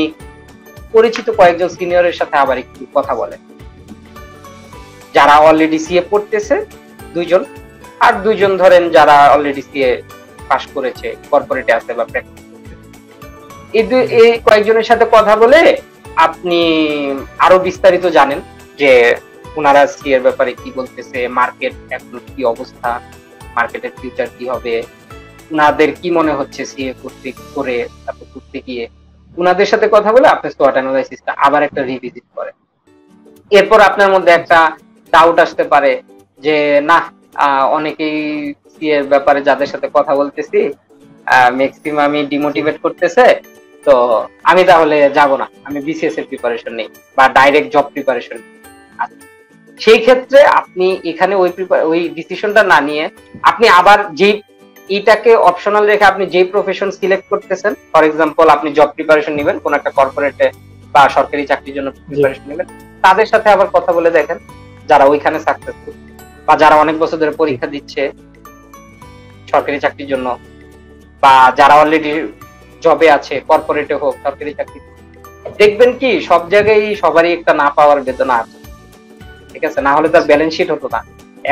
পরিচিত কয়েকজন সিনিয়রের সাথে আবার একটু কথা বলেন, যারা অলরেডি সিএ পড়তেছে 2 জন, আর 2 জন ধরেন যারা অলরেডি সিএ পাস করেছে, কর্পোরেটে আছে বা প্র্যাকটিস করছে। এই কয়েকজনের সাথে কথা বলে আপনি আরো বিস্তারিত জানেন যে ওনারা সিএর ব্যাপারে কি বলতেছে, মার্কেট এখন কি অবস্থা, মার্কেটের ফিউচার কি হবে, উনাদের কি মনে হচ্ছে সিএ করে তারপর করতে গিয়ে উনাদের সাথে কথা বলে আপনি সোয়াট অ্যানালাইসিসটা আবার একটা রিভিজিট করেন। এরপর আপনার মধ্যে একটা ডাউট আসতে পারে যে না, অনেকেই সিএ এর ব্যাপারে যাদের সাথে কথা বলতেছি ম্যাক্সিমামই ডিমোটিভেট করতেছে, তো আমি তাহলে যাব না, আমি বিসিএস এর প্রিপারেশন নেই বা ডাইরেক্ট জব প্রিপারেশন। সেই ক্ষেত্রে আপনি এখানে ওই ডিসিশনটা না নিয়ে আপনি আবার যেই এইটাকে অপশনাল রেখে আপনি যেই প্রফেশন সিলেক্ট করতেছেন, ফর এক্সাম্পল আপনি জব প্রিপারেশন নেবেন, কোন একটা কর্পোরেটে বা সরকারি চাকরির জন্য প্রিপারেশন নেবেন, তাদের সাথে আবার কথা বলে দেখেন যারা ওইখানে সাকসেসফুল বা যারা অনেক বছর ধরে পরীক্ষা দিচ্ছে সরকারি চাকরির জন্য, বা যারা অলরেডি জবে আছে, কর্পোরেটে হোক, সরকারি চাকরি, দেখবেন কি সব জায়গায় সবারই একটা না পাওয়ার বেদনা আছে, ঠিক আছে? না হলে তার ব্যালেন্স শিট হতো না।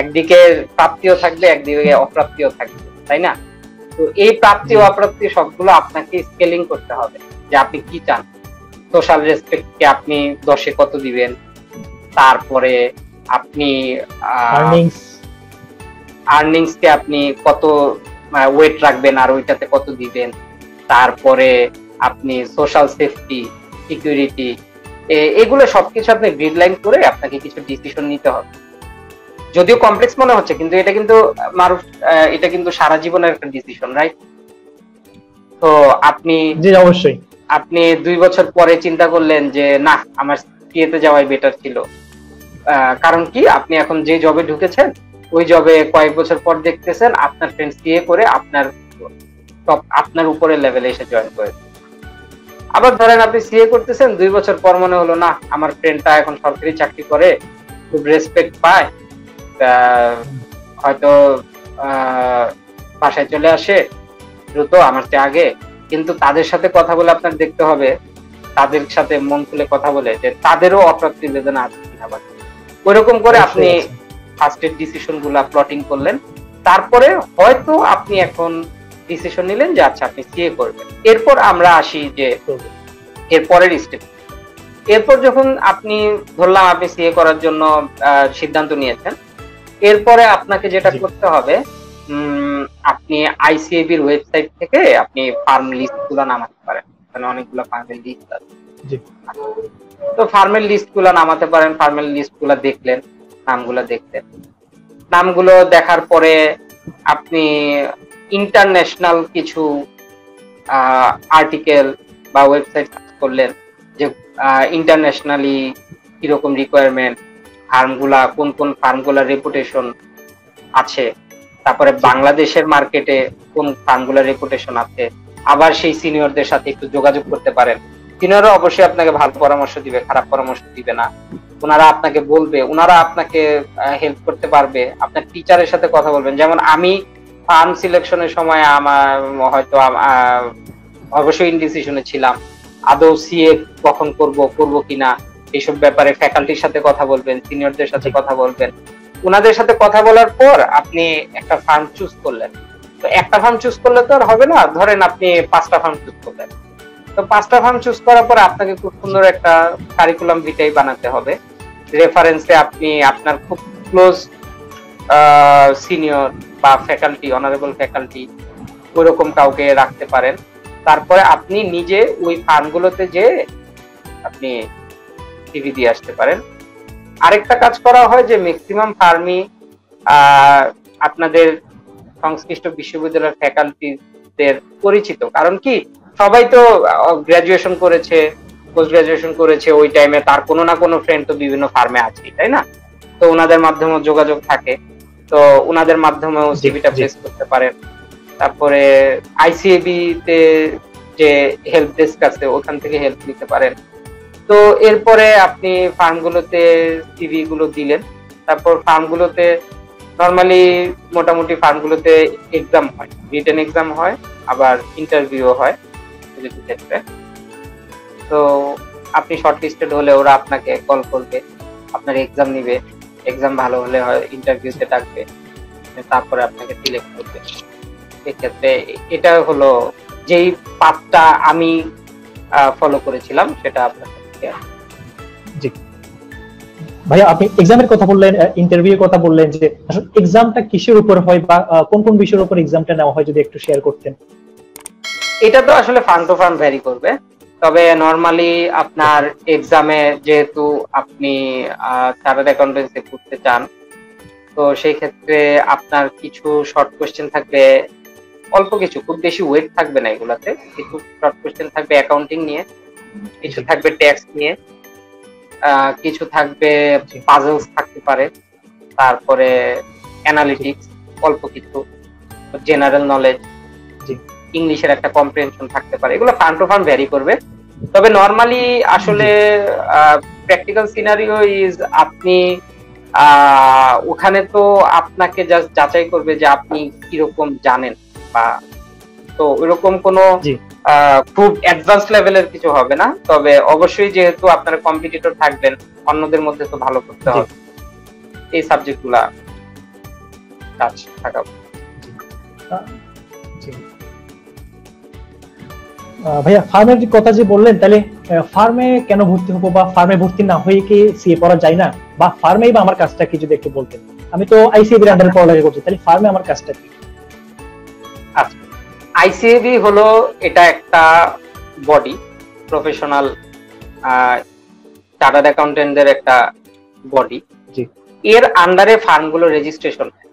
একদিকে প্রাপ্তিও থাকবে, একদিকে অপ্রাপ্তিও থাকবে, তাই না? তো এই প্রাপ্তি ও অপ্রাপ্তি সবগুলো আপনাকে স্কেলিং করতে হবে, যে আপনি কি চান। সোশ্যাল রেসপেক্ট কে আপনি 10-এ কত দিবেন, তারপরে আপনি আর্নিংস কে আপনি কত ওয়েট রাখবেন আর ওইটাতে কত দিবেন, তারপরে আপনি সোশ্যাল সেফটি, সিকিউরিটি, এগুলো সবকিছু আপনি গ্রিড লাইন করে আপনাকে কিছু ডিসিশন নিতে হবে। যদিও কমপ্লেক্স মনে হচ্ছে, কিন্তু এটা কিন্তু মারুফ, এটা কিন্তু সারা জীবনের একটা ডিসিশন, রাইট? তো আপনি অবশ্যই আপনি 2 বছর পরে চিন্তা করলেন যে না, আমার সিএতে যাওয়াই বেটার ছিল, কারণ কি আপনি এখন যে জবে ঢুকেছেন ওই জবে কয়েক বছর পর দেখতেছেন আপনার ফ্রেন্ড সিএ করে আপনার উপরের লেভেলে এসে জয়েন করেছে। আবার ধরেন আপনি সিএ করতেছেন, 2 বছর পর মনে হলো না, আমার ফ্রেন্ডটা এখন সরকারি চাকরি করে, খুব রেসপেক্ট পায়, হয়তো বাসায় চলে আসে দ্রুত আমার চেয়ে আগে, কিন্তু তাদের সাথে কথা বলে আপনার দেখতে হবে, তাদের সাথে মন খুলে কথা বলে যে তাদেরও অপ্রাপ্তি বেদনা আছে কিনা। ওইরকম করে আপনি ফার্স্টের ডিসিশন গুলা প্লটিং করলেন, তারপরে হয়তো আপনি এখন ডিসিশন নিলেন যে আচ্ছা আপনি সিএ করবেন। এরপর আমরা আসি যে এরপরের স্টেপ। এরপর যখন আপনি ধরলাম আপনি সিএ করার জন্য সিদ্ধান্ত নিয়েছেন, এরপরে আপনাকে যেটা করতে হবে, আপনি আইসিএবির ওয়েবসাইট থেকে আপনি ফার্ম লিস্ট গুলা নামাতে পারেন, মানে অনেকগুলো ফার্মের লিস্ট আছে। তো ফার্মের লিস্ট গুলা নামাতে পারেন, ফার্মের লিস্ট গুলা দেখলেন, নামগুলো দেখলেন, নামগুলো দেখার পরে আপনি ইন্টারন্যাশনাল কিছু আর্টিকেল বা ওয়েবসাইট করলেন যে ইন্টারন্যাশনালি কিরকম রিকোয়ারমেন্ট, ফার্মগুলা কোন কোন ফার্মগুলার রেপুটেশন আছে, তারপরে বাংলাদেশের মার্কেটে কোন ফার্মগুলার রেপুটেশন আছে। আবার সেই সিনিয়রদের সাথে একটু যোগাযোগ করতে পারেন। সিনিয়ররা অবশ্যই আপনাকে ভালো পরামর্শ দিবে, খারাপ পরামর্শ দিবে না। ওনারা আপনাকে বলবে, ওনারা আপনাকে হেল্প করতে পারবে। আপনার টিচারের সাথে কথা বলবেন। যেমন আমি ফার্ম সিলেকশনের সময় আমার হয়তো অবশ্যই ইনডিসিশনে ছিলাম, আদৌ সিএ কখন করব কিনা, এইসব ব্যাপারে ফ্যাকাল্টির সাথে কথা বলবেন, সিনিয়রদের সাথে কথা বলবেন। ওনাদের সাথে কথা বলার পর আপনি একটা ফার্ম চুজ করলেন। তো একটা ফার্ম চুজ করলে তো আর হবে না, ধরেন আপনি 5টা ফার্ম চুজ করলেন। তো 5টা ফার্ম চুজ করার পর আপনাকে খুব সুন্দর একটা কারিকুলাম ভিটাই বানাতে হবে। রেফারেন্সে আপনি আপনার খুব ক্লোজ সিনিয়র বা ফ্যাকাল্টি, অনারেবল ফ্যাকাল্টি, ওইরকম কাউকে রাখতে পারেন। তারপরে আপনি নিজে ওই ফার্মগুলোতে যে আপনি সিভি দিয়ে আসতে পারেন। আরেকটা কাজ করা হয় যে ম্যাক্সিমাম ফার্মই আপনাদের সংশ্লিষ্ট বিশ্ববিদ্যালয়ের ফ্যাকাল্টিদের পরিচিত। কারণ কি সবাই তো গ্রাজুয়েশন করেছে, পোস্ট গ্রাজুয়েশন করেছে, ওই টাইমে তার কোনো না কোনো ফ্রেন্ড তো বিভিন্ন ফার্মে আছে, তাই না? তো ওনাদের মাধ্যমেও যোগাযোগ থাকে, তো ওনাদের মাধ্যমেও সিভিটা প্লেস করতে পারেন। তারপরে আইসিএবি তে যে হেল্প ডেস্ক আছে ওখান থেকে হেল্প নিতে পারেন। তো এরপরে আপনি ফার্মগুলোতে সিভি গুলো দিলেন। তারপর ফার্মগুলোতে নরমালি মোটামুটি ফার্মগুলোতে এক্সাম হয়, রিটেন এক্সাম হয়, আবার ইন্টারভিউ হয় কিছু ক্ষেত্রে। তো আপনি শর্টলিস্টেড হলে ওরা আপনাকে কল করবে, আপনার এক্সাম নিবে, এক্সাম ভালো হলে হয় ইন্টারভিউতে ডাকবে, তারপরে আপনাকে সিলেক্ট করবে। এক্ষেত্রে এটা হলো যেই পাথটা আমি ফলো করেছিলাম, সেটা আপনার জি ভাইয়া, আপনি এক্সামের কথা বললেন, ইন্টারভিউ এর কথা বললেন, যে আসলে এক্সামটা কিসের উপর হয় বা কোন কোন বিষয়ের উপর এক্সামটা নেওয়া হয়, যদি একটু শেয়ার করতেন। এটা তো আসলে ফার্ম টু ফার্ম ভ্যারি করবে, তবে নরমালি আপনার এক্সামে যেহেতু আপনি চার্টার্ড অ্যাকাউন্টেন্সি পড়তে চান, তো সেই ক্ষেত্রে আপনার কিছু শর্ট কোশ্চেন থাকবে, অল্প কিছু, খুব বেশি ওয়েট থাকবে না এগুলাতে। কিছু শর্ট কোশ্চেন থাকবে অ্যাকাউন্টিং নিয়ে, কিছু থাকবে ট্যাক্স নিয়ে, কিছু থাকবে পাজলস থাকতে পারে, তারপরে অ্যানালিটিক্স, অল্প কিছু জেনারেল নলেজ, ইংলিশের একটা কম্প্রিহেনশন থাকতে পারে। এগুলো ফার্ম টু ফার্ম ভ্যারি করবে। তবে নরমালি আসলে প্র্যাকটিক্যাল সিনারিও ইজ আপনি ওখানে তো আপনাকে জাস্ট যাচাই করবে যে আপনি কিরকম জানেন, বা তো ওইরকম কোনো খুব অ্যাডভান্স লেভেলের কিছু হবে না, তবে অবশ্যই যেহেতু আপনারা কম্পিটিটর থাকবেন অন্যদের মধ্যে তো ভালো করতে হবে, এই সাবজেক্ট গুলা কাজ থাকা। ভাইয়া ফার্মের কথা যে বললেন, তাহলে ফার্মে কেন ভর্তি হবো, বা ফার্মে ভর্তি না হয়ে কি সিএ পড়া যায় না, বা ফার্মেই বা আমার কাজটা কি যদি একটু বলতেন। আমি তো আইসিএবি এর আন্ডারে পড়ালেখা করছি, তাহলে ফার্মে আমার কাজটা কি? আচ্ছা, আইসিএবি হলো এটা একটা বডি, প্রফেশনাল চার্টার্ড অ্যাকাউন্টেন্টদের একটা বডি। এর আন্ডারে ফার্মগুলো রেজিস্ট্রেশন হয়।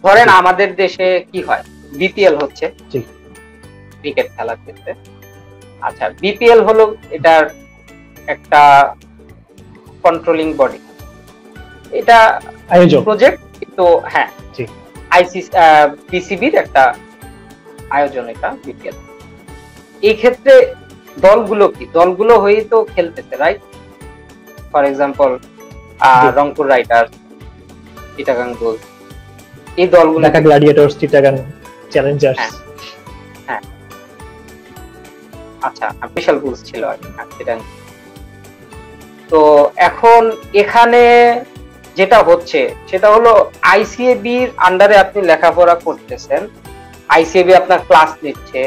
ধরেন আমাদের দেশে কি হয়, বিপিএল হচ্ছে ক্রিকেট খেলার ক্ষেত্রে। আচ্ছা, বিপিএল হলো এটার একটা কন্ট্রোলিং বডি, এটা আয়োজক প্রজেক্ট, তো হ্যাঁ বিসিবির একটা আয়োজন এটা বিপিএল। এই ক্ষেত্রে দলগুলো কি, দলগুলো হয়েই তো খেলতেছে, right? For example Rangpur Riders, Chittagong bull's, এই দলগুলো, ঢাকা গ্ল্যাডিয়েটরস, চিটাগাং চ্যালেঞ্জার্স। হ্যাঁ, আচ্ছা, বিশাল বুলস ছিল আর চিটাগাং। তো এখন এখানে যেটা হচ্ছে সেটা হলো আইসিএবির আন্ডারে আপনি লেখাপড়া করতেছেন, আইসিএবি আপনার ক্লাস নিচ্ছে,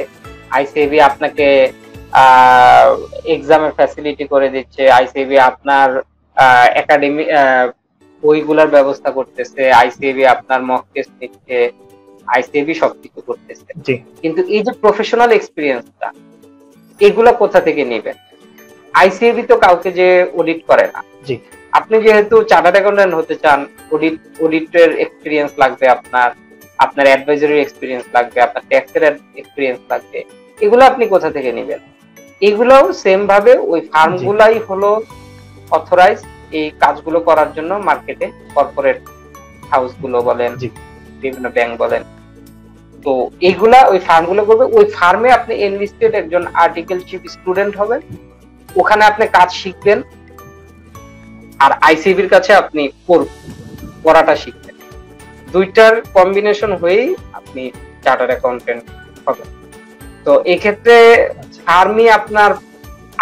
আইসিএবি আপনাকে এক্সামের ফ্যাসিলিটি করে দিচ্ছে, আইসিএবি আপনার একাডেমি বইগুলোর ব্যবস্থা করতেছে, আইসিএবি আপনার মক টেস্ট নিচ্ছে, আইসিএবি সবকিছু করতেছে। কিন্তু এই যে প্রফেশনাল এক্সপিরিয়েন্সটা, এগুলা কোথা থেকে নেবেন? আইসিএবি তো কাউকে যে অডিট করে না। আপনি যেহেতু চার্টার্ড অ্যাকাউন্টেন্ট হতে চান, অডিটের এক্সপিরিয়েন্স লাগবে, আপনার অ্যাডভাইজারি এক্সপিরিয়েন্স লাগবে, আপনার ট্যাক্সের এক্সপিরিয়েন্স লাগবে। এগুলো আপনি কোথা থেকে নেবেন? এগুলোও সেম ভাবে ওই ফার্মগুলাই হলো অথরাইজ এই কাজগুলো করার জন্য মার্কেটে, কর্পোরেট হাউসগুলো বলেন, বিভিন্ন ব্যাংক বলেন, তো এইগুলা ওই ফার্মগুলো করবে। ওই ফার্মে আপনি এনলিস্টেড একজন আর্টিকেল চিফ স্টুডেন্ট হবেন, ওখানে আপনি কাজ শিখবেন, আর আইসিবির কাছে আপনি পড়াটা শিখবেন। দুইটার কম্বিনেশন হয়েই আপনি চার্টার্ড অ্যাকাউন্টেন্ট হবেন। তো এই ক্ষেত্রে ফার্মই আপনার,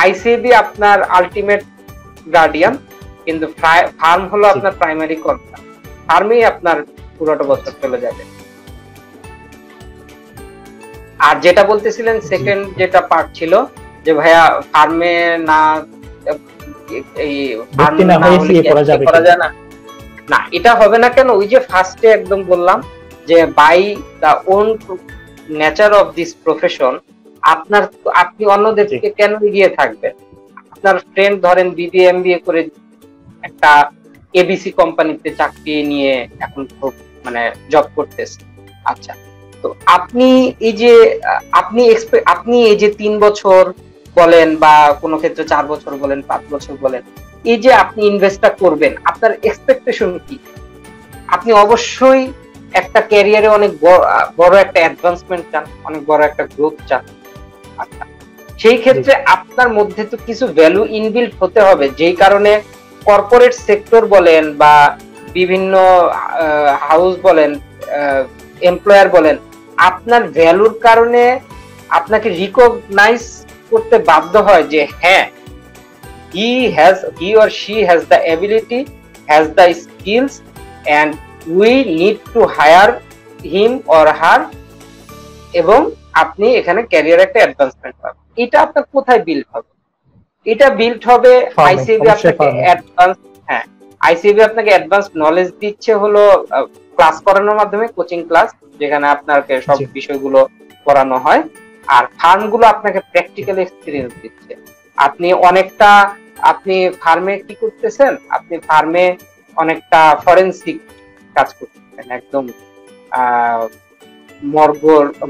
আইসিবি আপনার আলটিমেট গার্ডিয়ান, কিন্তু ফার্ম হলো আপনার প্রাইমারি কন্ট্রাক্ট। ফার্মই আপনার পুরোটা বছর চলে যাবে। আর যেটা বলতেছিলেন সেকেন্ড যেটা পার্ট ছিল যে ভাইয়া ফার্মে না, এই ফার্ম না হলে করা যায় না, না এটা হবে না কেন? ওই যে ফার্স্টে একদম বললাম যে by the own nature of this profession, আপনি অন্যদেরকে কেন এগিয়ে থাকবেন? আপনার ফ্রেন্ড ধরেন বিবিএ এমবিএ করে একটা এবিসি কোম্পানিতে চাকরি নিয়ে এখন খুব মানে জব করতেছে। আচ্ছা, তো আপনি এই যে আপনি এই যে 3 বছর বলেন বা কোনো ক্ষেত্রে 4 বছর বলেন, 5 বছর বলেন, এই যে আপনি ইনভেস্টটা করবেন, আপনার এক্সপেকটেশন কি? আপনি অবশ্যই একটা ক্যারিয়ারে অনেক বড় একটা অ্যাডভান্সমেন্ট চান, অনেক বড় একটা গ্রোথ চান। আচ্ছা, সেই ক্ষেত্রে আপনার মধ্যে তো কিছু ভ্যালু ইনবিল্ট হতে হবে, যেই কারণে কর্পোরেট সেক্টর বলেন বা বিভিন্ন হাউস বলেন, এমপ্লয়ার বলেন, আপনার ভ্যালুর কারণে আপনাকে রিকগনাইজ করতে বাধ্য হয় যে হ্যাঁ, he or she has the ability, has the skills, and we need to hire him or her, এবং আপনি এখানে ক্যারিয়ার একটা অ্যাডভান্সমেন্ট পাবেন। এটা আপনার কোথায় বিল্ড হবে? এটা বিল্ড হবে আইসিবি আপনাকে অ্যাডভান্স, হ্যাঁ আইসিবি আপনাকে অ্যাডভান্স নলেজ দিচ্ছে হলো ক্লাস করানোর মাধ্যমে, কোচিং ক্লাস, যেখানে আপনাকে সব বিষয়গুলো পড়ানো হয়। আর ফার্মগুলো আপনাকে প্র্যাকটিক্যাল এক্সপেরিয়েন্স দিচ্ছে। আপনি ফার্মে কি করতেছেন? আপনি ফার্মে অনেকটা ফরেনসিক কাজ করতেছেন, একদম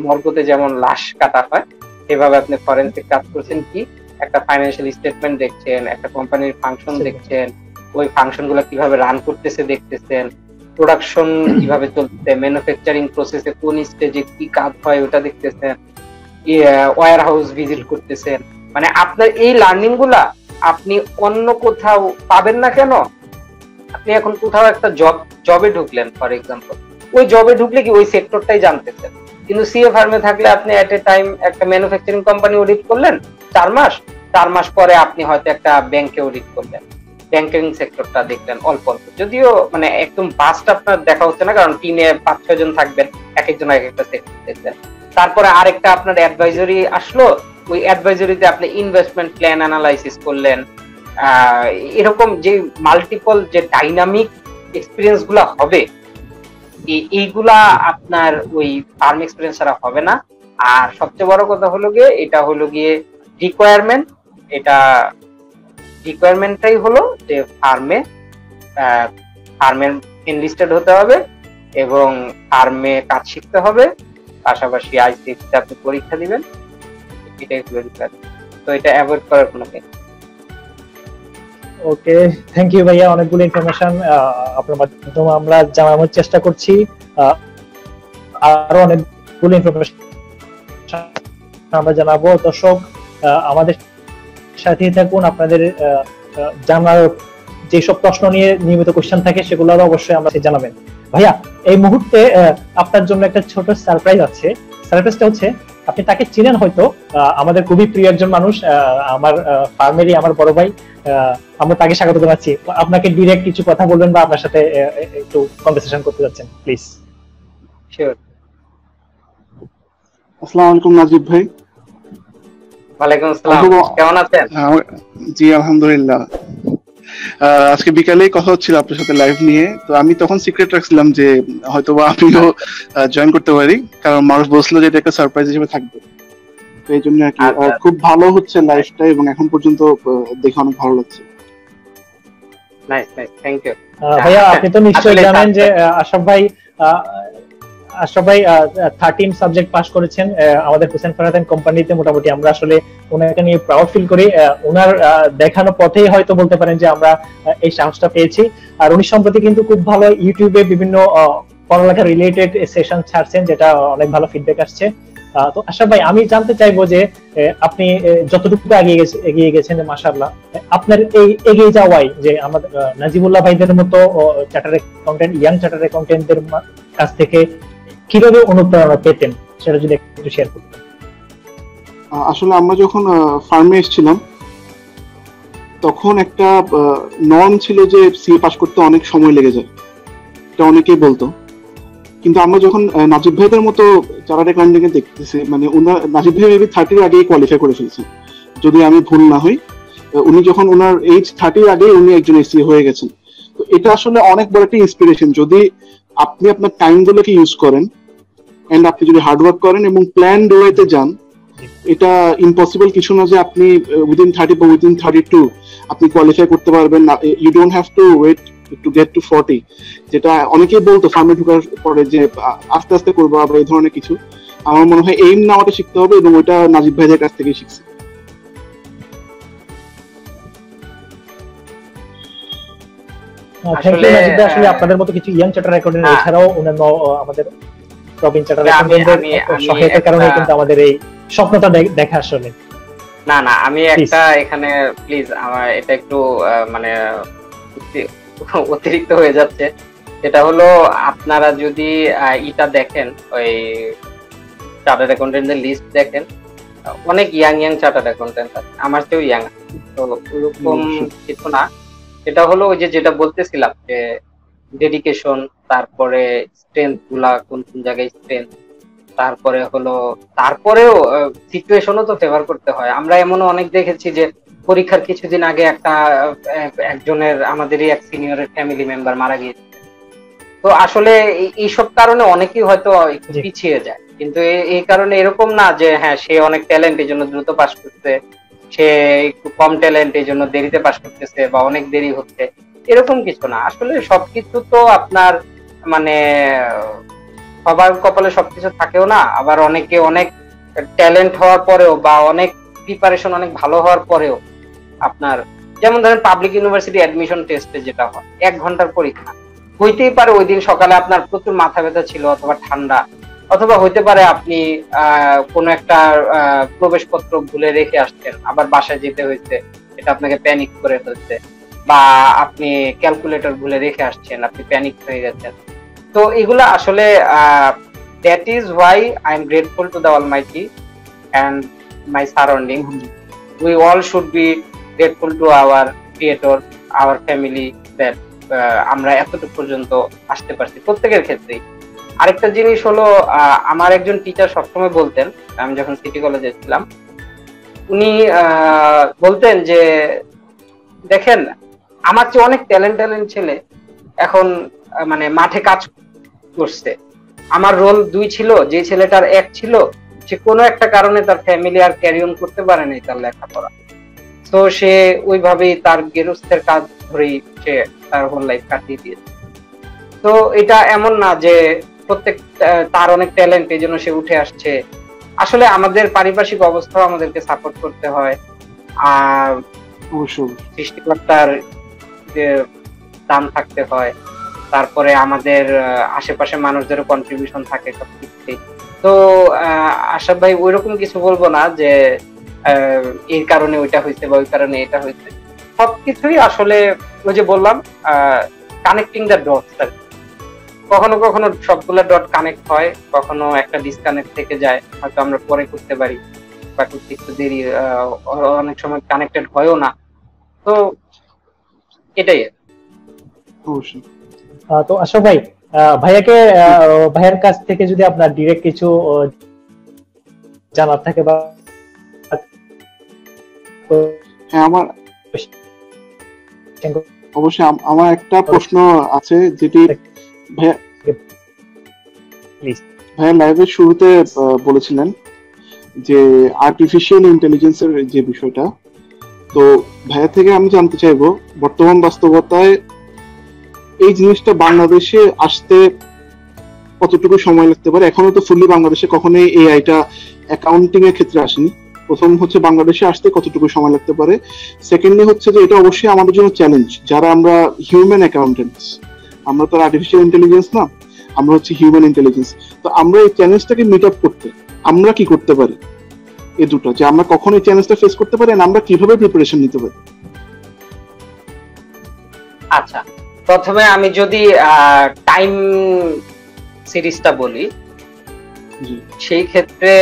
মর্গতে যেমন লাশ কাটা হয় সেভাবে আপনি ফরেনসিক কাজ করছেন। কি একটা ফাইন্যান্সিয়াল স্টেটমেন্ট দেখছেন, একটা কোম্পানির ফাংশন দেখছেন, ওই ফাংশন গুলো কিভাবে রান করতেছে দেখতেছেন, প্রোডাকশন কিভাবে চলতেছে, ম্যানুফ্যাকচারিং প্রসেসে কোন স্টেজে কি কাজ হয় ওটা দেখতেছেন, ওয়্যার হাউস ভিজিট করতেছেন। মানে আপনার এই লার্নিং গুলা আপনি অন্য কোথাও পাবেন না। কেন? আপনি এখন কোথাও একটা জবে ঢুকলেন, ফর এক্সাম্পল, ওই জবে ঢুকলে কি ওই সেক্টরটাই জানতেছেন, কিন্তু সিএ ফার্মে থাকলে আপনি এট এ টাইম একটা ম্যানুফ্যাকচারিং কোম্পানি অডিট করলেন 4 মাস পরে আপনি হয়তো একটা ব্যাংকে অডিট করলেন, ব্যাংকিং সেক্টরটা দেখলেন অল্প অল্প, যদিও মানে একদম বাস্ট আপনার দেখা হচ্ছে না, কারণ টিমে 5-6 জন থাকবেন, এক একজন এক একটা সেক্টর দেখবেন। তারপরে আরেকটা আপনার অ্যাডভাইজরি আসলো, ওই অ্যাডভাইজরিতে আপনি ইনভেস্টমেন্ট প্ল্যান অ্যানালাইসিস করলেন। এরকম যে মাল্টিপল যে ডাইনামিক এক্সপিরিয়েন্স গুলা হবে, এইগুলা আপনার ওই ফার্ম এক্সপিরিয়েন্স ছাড়া হবে না। আর সবচেয়ে বড় কথা হলো গিয়ে, এটা হলো গিয়ে রিকোয়ারমেন্ট, এটা রিকোয়ারমেন্টটাই হলো যে ফার্মের এনলিস্টেড হতে হবে এবং ফার্মে কাজ শিখতে হবে, পাশাপাশি আইসিএসসি আপনি পরীক্ষা দিবেন, এটাই হলো রিকোয়ারমেন্ট। তো এটা অ্যাভয়েড করার কোনো নেই। ওকে, থ্যাংক ইউ ভাইয়া, অনেকগুলো ইনফরমেশন আপনার মাধ্যমে আমরা জানানোর চেষ্টা করছি। আরো অনেকগুলো ইনফরমেশন আমরা জানাবো। দর্শক আমাদের সাথেই থাকুন, আপনাদের জানার যেসব প্রশ্ন নিয়ে নিয়মিত কোশ্চেন থাকে সেগুলো অবশ্যই আমরা জানাবেন। ভাইয়া এই মুহূর্তে আপনার জন্য একটা ছোট সারপ্রাইজ আছে। সারপ্রাইজটা হচ্ছে আপনি তাকে চিনেন হয়তো, আমাদের খুবই প্রিয় একজন মানুষ, আমার ফার্মেরই আমার বড় ভাই। আমরা তাকে স্বাগত জানাচ্ছি। আপনাকে ডিরেক্ট কিছু কথা বলবেন বা আপনার সাথে একটু কনভারসেশন করতে যাচ্ছেন, প্লিজ। শিওর। আসসালামু আলাইকুম নাজিব ভাই। ওয়ালাইকুম আসসালাম, কেমন আছেন? জি আলহামদুলিল্লাহ। আজকে বিকালেই কথা হচ্ছিল আপনার সাথে লাইভ নিয়ে, তো আমি তখন সিক্রেট রাখছিলাম যে হয়তোবা আমিও জয়েন করতে পারি, কারণ মানুষ বলছিল যে এটা একটা সারপ্রাইজ হিসেবে থাকবে, তো এই জন্য আর কি। খুব ভালো হচ্ছে লাইভটা এবং এখন পর্যন্ত দেখে অনেক ভালো লাগছে। Nice nice, thank you. ভাইয়া আপনি তো নিশ্চয়ই জানেন যে আশরাফ ভাই 13 সাবজেক্ট পাস করেছেন আমাদের হোসেন ফারহাদ কোম্পানিতে। মোটামুটি আমরা আসলে ওনাকে নিয়ে প্রাউড ফিল করি। ওনার দেখানো পথেই হয়তো বলতে পারেন যে আমরা এই সাহসটা পেয়েছি। আর উনি সম্প্রতি কিন্তু খুব ভালো ইউটিউবে বিভিন্ন পড়ালেখা রিলেটেড সেশন ছাড়ছেন, যেটা অনেক ভালো ফিডব্যাক আসছে। তো আশরাফ ভাই আমি জানতে চাইবো যে আপনি যতটুকু এগিয়ে গেছেন মাশাআল্লাহ, আপনার এই এগিয়ে যাওয়াই যে আমাদের নাজিবুল্লাহ ভাইদের মতো চার্টার্ড অ্যাকাউন্টেন্ট, ইয়াং চার্টার্ড অ্যাকাউন্টেন্টদের কাছ থেকে কিভাবে অনুপ্রেরণা পেতেন সেটা যদি একটু শেয়ার করতেন। আসলে আমরা যখন ফার্মে এসেছিলাম তখন একটা নর্ম ছিল যে সিএ পাস করতে অনেক সময় লেগে যায়, এটা অনেকেই বলতো। কিন্তু আমরা যখন নাজিব ভাইদের মতো চার্টার্ড অ্যাকাউন্টেন্টকে দেখতেছি, মানে নাজিব ভাই মেবি 30 আগেই কোয়ালিফাই করে ফেলছেন যদি আমি ভুল না হই। উনি যখন ওনার এজ 30 আগে উনি একজন এসি হয়ে গেছেন। তো এটা আসলে অনেক বড় একটা ইন্সপিরেশন। যদি আপনি আপনার টাইম গুলোকে ইউজ করেন এন্ড আপনি যদি হার্ডওয়ার্ক করেন এবং প্ল্যান ওয়েতে যান, এটা ইম্পসিবল কিছু না যে আপনি উইদিন 30 বা উইদিন 32 আপনি কোয়ালিফাই করতে পারবেন না। You don't have to wait to get to 40, যেটা অনেকেই বলতো ফার্মে ঢোকার পরে যে আস্তে আস্তে করবো বা এই ধরনের কিছু। আমার মনে হয় এইম নেওয়াটা শিখতে হবে এবং ওইটা নাজিব ভাইদের কাছ থেকেই শিখছি। আসলে আপনাদের মতো কিছু ইয়াং চার্টার্ড অ্যাকাউন্টেন্ট এছাড়াও অন্যান্য আমাদের প্রবীণ চার্টার্ড অ্যাকাউন্টেন্টের সহায়তার কারণে কিন্তু আমাদের এই স্বপ্নটা দেখা আসলে। না না, আমি একটা এখানে প্লিজ আমার এটা একটু মানে অতিরিক্ত হয়ে যাচ্ছে। যেটা হলো আপনারা যদি এটা দেখেন, ওই চার্টার্ড অ্যাকাউন্টেন্টদের লিস্ট দেখেন, অনেক ইয়াং চার্টার্ড অ্যাকাউন্টেন্ট আছে, আমার চেয়েও ইয়াং। তো ওরকম কিছু না, এটা হলো ওই যে যেটা বলতেছিলাম যে ডেডিকেশন, তারপরে স্ট্রেংথ গুলা কোন কোন জায়গায় স্ট্রেংথ, তারপরে হলো তারপরেও সিচুয়েশনও তো ফেভার করতে হয়। আমরা এমনও অনেক দেখেছি যে পরীক্ষার কিছুদিন আগে একজনের আমাদেরই এক সিনিয়রের ফ্যামিলি মেম্বার মারা গিয়েছে। তো আসলে এইসব কারণে অনেকেই হয়তো একটু পিছিয়ে যায়, কিন্তু এই কারণে এরকম না যে হ্যাঁ সে অনেক ট্যালেন্ট এই জন্য দ্রুত পাস করছে, সে একটু কম ট্যালেন্ট এই জন্য দেরিতে পাস করতেছে বা অনেক দেরি হচ্ছে, এরকম কিছু না। আসলে সবকিছু তো আপনার মানে সবার কপালে সবকিছু থাকেও না। আবার অনেকে অনেক ট্যালেন্ট হওয়ার পরেও বা অনেক প্রিপারেশন অনেক ভালো হওয়ার পরেও আপনার, যেমন ধরেন পাবলিক ইউনিভার্সিটি অ্যাডমিশন টেস্টে যেটা হয় 1 ঘন্টার পরীক্ষা, হইতেই পারে ওই দিন সকালে আপনার প্রচুর মাথা ব্যথা ছিল অথবা ঠান্ডা, অথবা হইতে পারে আপনি কোনো একটা প্রবেশপত্র ভুলে রেখে আসছেন, আবার বাসায় যেতে হয়েছে, এটা আপনাকে প্যানিক করে ফেলছে, বা আপনি ক্যালকুলেটর ভুলে রেখে আসছেন, আপনি প্যানিক হয়ে গেছেন। তো এগুলা আসলে that is why I am grateful to the Almighty and my surrounding. We all should be grateful to our creator, our family, that আমরা এতটুকু পর্যন্ত আসতে পারছি প্রত্যেকের ক্ষেত্রেই। আরেকটা জিনিস হলো, আমার একজন টিচার সবসময় বলতেন, আমি যখন সিটি কলেজে ছিলাম, উনি বলতেন যে দেখেন আমার চেয়ে অনেক ট্যালেন্ট ছেলে এখন মানে মাঠে কাজ করছে। আমার রোল 2 ছিল, যে ছেলেটার 1 ছিল, সে কোনো একটা কারণে তার ফ্যামিলি আর ক্যারি অন করতে পারে নাই তার লেখাপড়া, তো সে ওইভাবেই তার গেরস্থের কাজ ধরেই সে তার হোল লাইফ কাটিয়ে দিয়েছে। তো এটা এমন না যে প্রত্যেক তার অনেক ট্যালেন্ট এই জন্য সে উঠে আসছে। আসলে আমাদের পারিপার্শ্বিক অবস্থাও আমাদেরকে সাপোর্ট করতে হয়, আর সৃষ্টিকর্তার যে দান থাকতে হয়, তারপরে আমাদের আশেপাশে মানুষদেরও কন্ট্রিবিউশন থাকে সবকিছুতেই। তো আশাফ ভাই ওইরকম কিছু বলবো না যে এই কারণে ওইটা হয়েছে বা ওই কারণে এটা হয়েছে, সবকিছুই আসলে ওই যে বললাম কানেক্টিং দ্য ডটস। কখনো কখনো সবগুলো ডট কানেক্ট হয়, কখনো একটা ডিসকানেক্ট থেকে যায়, হয়তো আমরা পরে করতে পারি বা করতে একটু দেরি, অনেক সময় কানেক্টেড হয়ও না। তো এটাই অবশ্যই। তো আশরাফ ভাই, ভাইয়ার কাছ থেকে যদি আপনার ডিরেক্ট কিছু জানার থাকে বা আমার অবশ্যই আমার একটা প্রশ্ন আছে, যেটি ভাইয়া লাইভের শুরুতে বলেছিলেন যে আর্টিফিশিয়াল ইন্টেলিজেন্সের যে বিষয়টা। তো ভাইয়া থেকে আমি জানতে চাইবো, বর্তমান বাস্তবতায় এই জিনিসটা বাংলাদেশে আসতে কতটুকু সময় লাগতে পারে? এখনো তো ফুললি বাংলাদেশে কখনোই এআইটা অ্যাকাউন্টিং এর ক্ষেত্রে আসেনি। প্রথম হচ্ছে বাংলাদেশে আসতে কতটুকু সময় লাগতে পারে। সেকেন্ডলি হচ্ছে যে এটা অবশ্যই আমাদের জন্য চ্যালেঞ্জ, যারা আমরা হিউম্যান অ্যাকাউন্টেন্টস, আমরা তো আর্টিফিশিয়াল ইন্টেলিজেন্স না, আমরা হচ্ছে হিউম্যান ইন্টেলিজেন্স। তো আমরা এই চ্যালেঞ্জটাকে মিট আপ করতে আমরা কি করতে পারি, এই দুটো, যে আমরা কখন এই চ্যালেঞ্জটা ফেস করতে পারি, আমরা কিভাবে প্রিপারেশন নিতে পারি? আচ্ছা, প্রথমে আমি যদি টাইম সিরিজটা বলি, সেই ক্ষেত্রে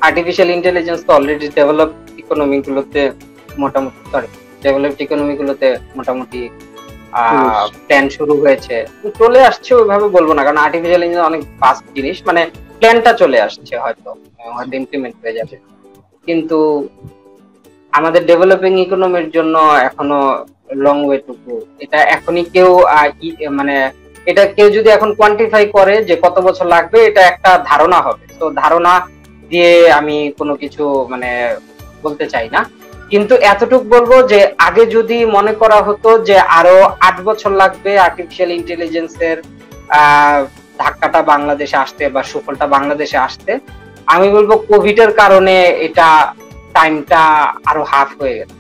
আর্টিফিশিয়াল ইন্টেলিজেন্স তো অলরেডি ডেভেলপড ইকোনমিগুলোতে মোটামুটি প্ল্যান শুরু হয়েছে, চলে আসছে, ওইভাবে বলবো না, কারণ আর্টিফিশিয়াল ইন্টেলিজেন্স অনেক ফাস্ট জিনিস, মানে প্ল্যানটা চলে আসছে, হয়তো ইমপ্লিমেন্ট হয়ে যাবে। কিন্তু আমাদের ডেভেলপিং ইকোনমির জন্য এখনো লং ওয়ে টু গো। এটা এখনই কেউ মানে এটা কেউ যদি এখন কোয়ান্টিফাই করে যে কত বছর লাগবে, এটা একটা ধারণা হবে। তো ধারণা দিয়ে আমি কোনো কিছু মানে বলতে চাই না, কিন্তু এতটুকু বলবো যে আগে যদি মনে করা হতো যে আরো 8 বছর লাগবে আর্টিফিশিয়াল ইন্টেলিজেন্সের ধাক্কাটা বাংলাদেশে আসতে বা সুফলটা বাংলাদেশে আসতে, আমি বলবো কোভিড এর কারণে এটা টাইমটা আরো হাফ হয়ে গেছে।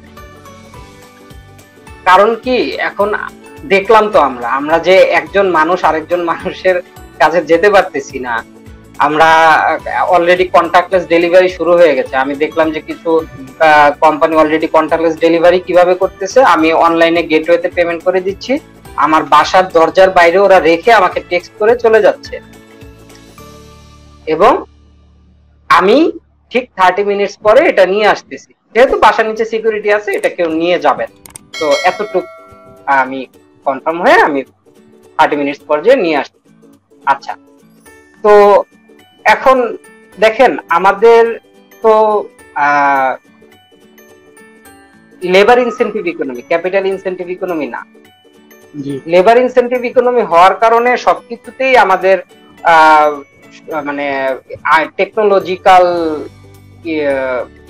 কারণ কি, এখন দেখলাম তো আমরা যে একজন মানুষ আরেকজন মানুষের কাছে যেতে পারতেছি না, আমরা অলরেডি কন্টাক্টলেস ডেলিভারি শুরু হয়ে গেছে। আমি দেখলাম যে কিছু কোম্পানি অলরেডি কন্টাক্টলেস ডেলিভারি কিভাবে করতেছে, আমি অনলাইনে গেটওয়েতে পেমেন্ট করে দিচ্ছি, আমার বাসার দরজার বাইরে ওরা রেখে আমাকে টেক্সট করে চলে যাচ্ছে, এবং আমি ঠিক 30 মিনিটস পরে এটা নিয়ে আসতেছি, যেহেতু বাসার নিচে সিকিউরিটি আছে, এটা কেউ নিয়ে যাবেন। তো এতটুকু আমি কনফার্ম হয়ে আমি 30 মিনিটস পর যে নিয়ে আসছি। আচ্ছা, তো এখন দেখেন আমাদের তো labour incentive economy, capital incentive economy না। লেবার ইনসেন্টিভ ইকোনমি হওয়ার কারণে সবকিছুতেই আমাদের মানে টেকনোলজিক্যাল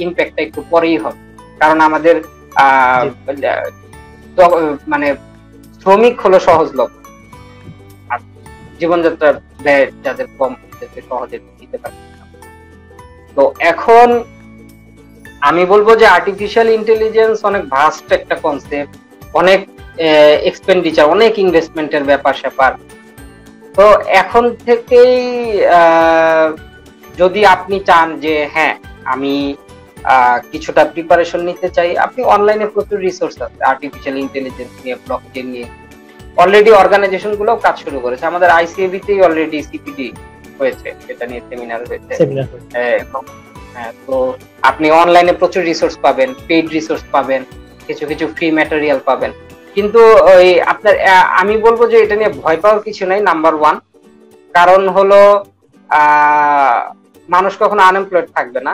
ইম্প্যাক্টটা একটু পরেই হবে, কারণ আমাদের মানে শ্রমিক হলো সহজলভ্য, আর জীবনযাত্রার ব্যয় যাদের কম সহজে দিতে পারে। তো এখন আমি বলবো যে আর্টিফিশিয়াল ইন্টেলিজেন্স অনেক ভাস্ট একটা কনসেপ্ট, অনেক এক্সপেন্ডিচার, অনেক ইনভেস্টমেন্টের ব্যাপার স্যাপার। তো এখন থেকেই যদি আপনি চান যে হ্যাঁ আমি কিছুটা প্রিপারেশন নিতে চাই, আপনি অনলাইনে প্রচুর রিসোর্স আছে আর্টিফিশিয়াল ইন্টেলিজেন্স নিয়ে, ব্লকচেইন নিয়ে, অলরেডি অর্গানাইজেশন গুলোও কাজ শুরু করেছে। আমাদের আইসিএবি তেই অলরেডি সিপিডি হয়েছে, সেটা নিয়ে সেমিনার হয়েছে। সেমিনার তো আপনি অনলাইনে প্রচুর রিসোর্স পাবেন, পেইড রিসোর্স পাবেন, কিছু কিছু ফ্রি ম্যাটেরিয়াল পাবেন। কিন্তু ওই আপনার আমি বলবো যে এটা নিয়ে ভয় পাওয়ার কিছু নাই। নাম্বার 1 কারণ হলো মানুষ কখনো আনএমপ্লয়েড থাকবে না।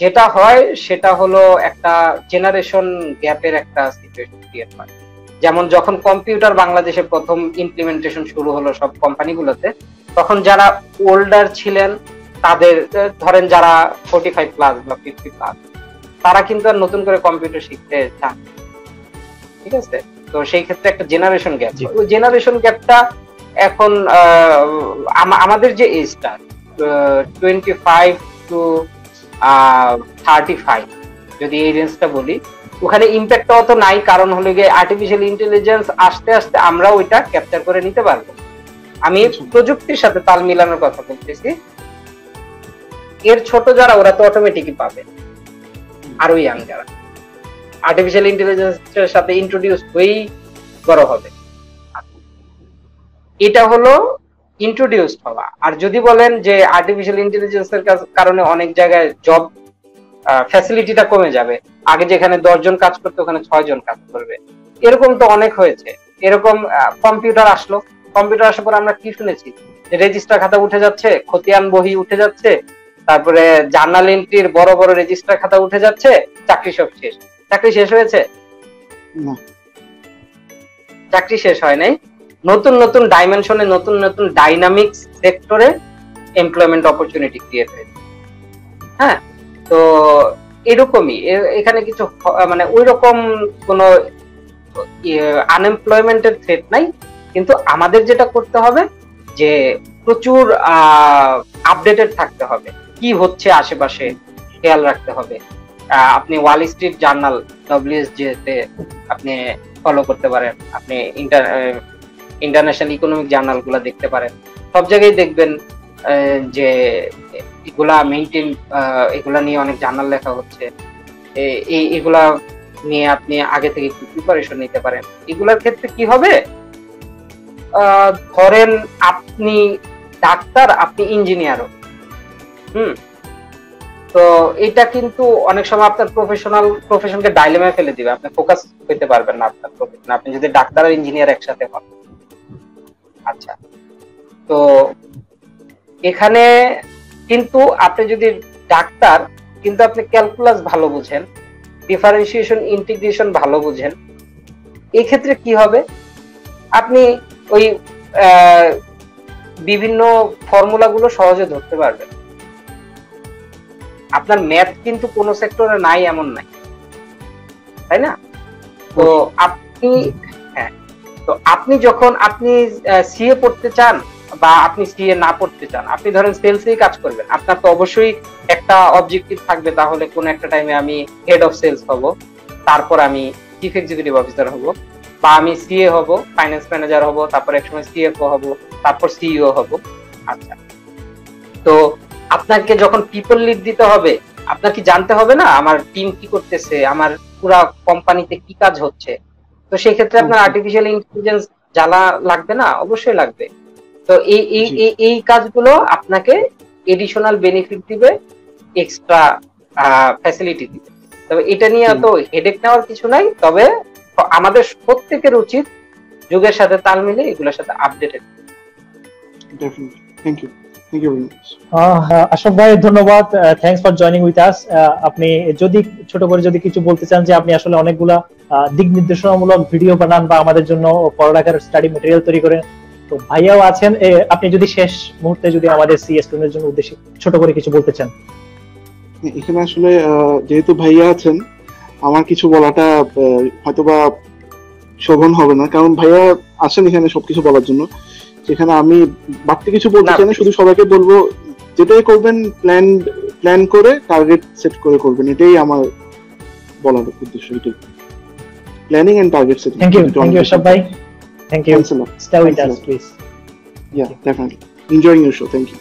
যেটা হয় সেটা হলো একটা জেনারেশন গ্যাপের একটা সিচুয়েশন ক্রিয়েট হয়। যেমন যখন কম্পিউটার বাংলাদেশে প্রথম ইমপ্লিমেন্টেশন শুরু হলো সব কোম্পানিগুলোতে, তখন যারা ওল্ডার ছিলেন তাদের ধরেন যারা 45 প্লাস বা 50 প্লাস, তারা কিন্তু আর নতুন করে কম্পিউটার শিখতে চান, ঠিক আছে? তো সেই ক্ষেত্রে একটা জেনারেশন গ্যাপ, ওই জেনারেশন গ্যাপটা এখন আমাদের যে এজটা 25 to 35 যদি এই রেঞ্জটা বলি, ওখানে ইম্প্যাক্টটা অত নাই। কারণ হলো গিয়ে আর্টিফিশিয়াল ইন্টেলিজেন্স আস্তে আস্তে আমরা ওইটা ক্যাপচার করে নিতে পারবো। আমি প্রযুক্তির সাথে তাল মিলানোর কথা বলতেছি। এর ছোট যারা ওরা তো অটোমেটিকই পাবে, আরো ইয়াং যারা আর্টিফিশিয়াল ইন্টেলিজেন্সের সাথে ইন্ট্রোডিউস হয়েই বড় হবে, এটা হলো ইন্ট্রোডিউসড হওয়া। আর যদি বলেন যে আর্টিফিশিয়াল ইন্টেলিজেন্সের কারণে অনেক জায়গায় জব ফ্যাসিলিটিটা কমে যাবে, আগে যেখানে 10 জন কাজ করতে ওখানে 6 জন কাজ করবে, এরকম তো অনেক হয়েছে। এরকম কম্পিউটার আসলো, কম্পিউটার আসার পর আমরা কি শুনেছি যে রেজিস্টার খাতা উঠে যাচ্ছে, খতিয়ান বহি উঠে যাচ্ছে, তারপরে জার্নাল এন্ট্রির বড় বড় রেজিস্টার খাতা উঠে যাচ্ছে, চাকরি সব শেষ। চাকরি শেষ হয়েছে? না, চাকরি শেষ হয় নাই। নতুন নতুন ডাইমেনশনে, নতুন নতুন ডাইনামিক্স সেক্টরে এমপ্লয়মেন্ট অপরচুনিটি ক্রিয়েট হয়েছে। হ্যাঁ, তো এরকমই এখানে কিছু মানে ওই রকম কোনো আনএমপ্লয়মেন্টের থ্রেট নাই। কিন্তু আমাদের যেটা করতে হবে যে প্রচুর আপডেটেড থাকতে হবে, কি হচ্ছে আশেপাশে খেয়াল রাখতে হবে। আপনি ওয়াল স্ট্রিট জার্নাল WSJ তে আপনি ফলো করতে পারেন, আপনি ইন্টারন্যাশনাল ইকোনমিক জার্নাল গুলা দেখতে পারেন। সব জায়গায় দেখবেন যে এগুলা মেইনটেইন, এগুলা নিয়ে অনেক জার্নাল লেখা হচ্ছে, এগুলা নিয়ে আপনি আগে থেকে প্রিপারেশন নিতে পারেন। এগুলার ক্ষেত্রে কি হবে, ধরেন আপনি ডাক্তার, আপনি ইঞ্জিনিয়ারও, তো এটা কিন্তু অনেক সময় আপনার প্রফেশনকে ডাইলেমায় ফেলে দিবে, আপনি ফোকাস করতে পারবেন না আপনার প্রফেশন, আপনি যদি ডাক্তার আর ইঞ্জিনিয়ার একসাথে হন। আচ্ছা, তো এখানে কিন্তু আপনি যদি ডাক্তার কিন্তু আপনি ক্যালকুলাস ভালো বুঝেন, ডিফারেন্সিয়েশন ইন্টিগ্রেশন ভালো বুঝেন, এই ক্ষেত্রে কি হবে, আপনি ওই বিভিন্ন ফর্মুলাগুলো সহজে ধরতে পারবেন। আপনার ম্যাথ কিন্তু কোন সেক্টরে নাই এমন নাই, তাই না? তো আপনি তো আপনি যখন আপনি সিএ পড়তে চান বা আপনি সিএ না পড়তে চান, আপনি ধরেন সেলসেই কাজ করবেন, আপনার তো অবশ্যই একটা অবজেক্টিভ থাকবে, তাহলে কোন একটা টাইমে আমি হেড অফ সেলস হব, তারপর আমি চিফ এক্সিকিউটিভ অফিসার হব, বা আমি সিএ হব, ফাইন্যান্স ম্যানেজার হব, তারপর একসময় সিএফও হব, তারপর সিইও হব। আচ্ছা, তো আপনাকে যখন পিপল লিড দিতে হবে, আপনার কি জানতে হবে না আমার টিম কি করতেছে, আমার পুরা কোম্পানিতে কি কাজ হচ্ছে? তো সেই ক্ষেত্রে আপনার আর্টিফিশিয়াল ইন্টেলিজেন্স জানা লাগবে না? অবশ্যই লাগবে। তো এই কাজগুলো আপনাকে এডিশনাল বেনিফিট দিবে, এক্সট্রা ফ্যাসিলিটি দিবে। তবে এটা নিয়ে এত হেডেক নেওয়ার কিছু নাই। তবে আমাদের প্রত্যেকের উচিত যুগের সাথে তাল মিলে এগুলোর সাথে updated. Thank you very much. Ashraf ভাই, ধন্যবাদ, thanks for joining with us. আপনি যদি ছোট করে যদি কিছু বলতে চান, যে আপনি আসলে অনেকগুলা দিক নির্দেশনামূলক ভিডিও বানান বা আমাদের জন্য পড়ালেখার স্টাডি ম্যাটেরিয়াল তৈরি করেন, তো ভাইয়াও আছেন, আপনি যদি শেষ মুহূর্তে যদি আমাদের সিএস স্টুডেন্টের জন্য উদ্দেশ্যে ছোট করে কিছু বলতে চান। এখানে আসলে যেহেতু ভাইয়া আছেন, আমার কিছু বলাটা হয়তোবা শোভন হবে না, কারণ ভাইয়া আছেন এখানে সবকিছু বলার জন্য। সেখানে আমি বাড়তি কিছু বলতে চাই না, শুধু সবাইকে বলবো যেটাই করবেন প্ল্যান করে টার্গেট সেট করে করবেন, এটাই আমার বলার উদ্দেশ্য। এটাই planning and target setting. Thank you Ashraf ভাই, thank you. Stay with us, please. Yeah, definitely. Enjoying your show. Thank you.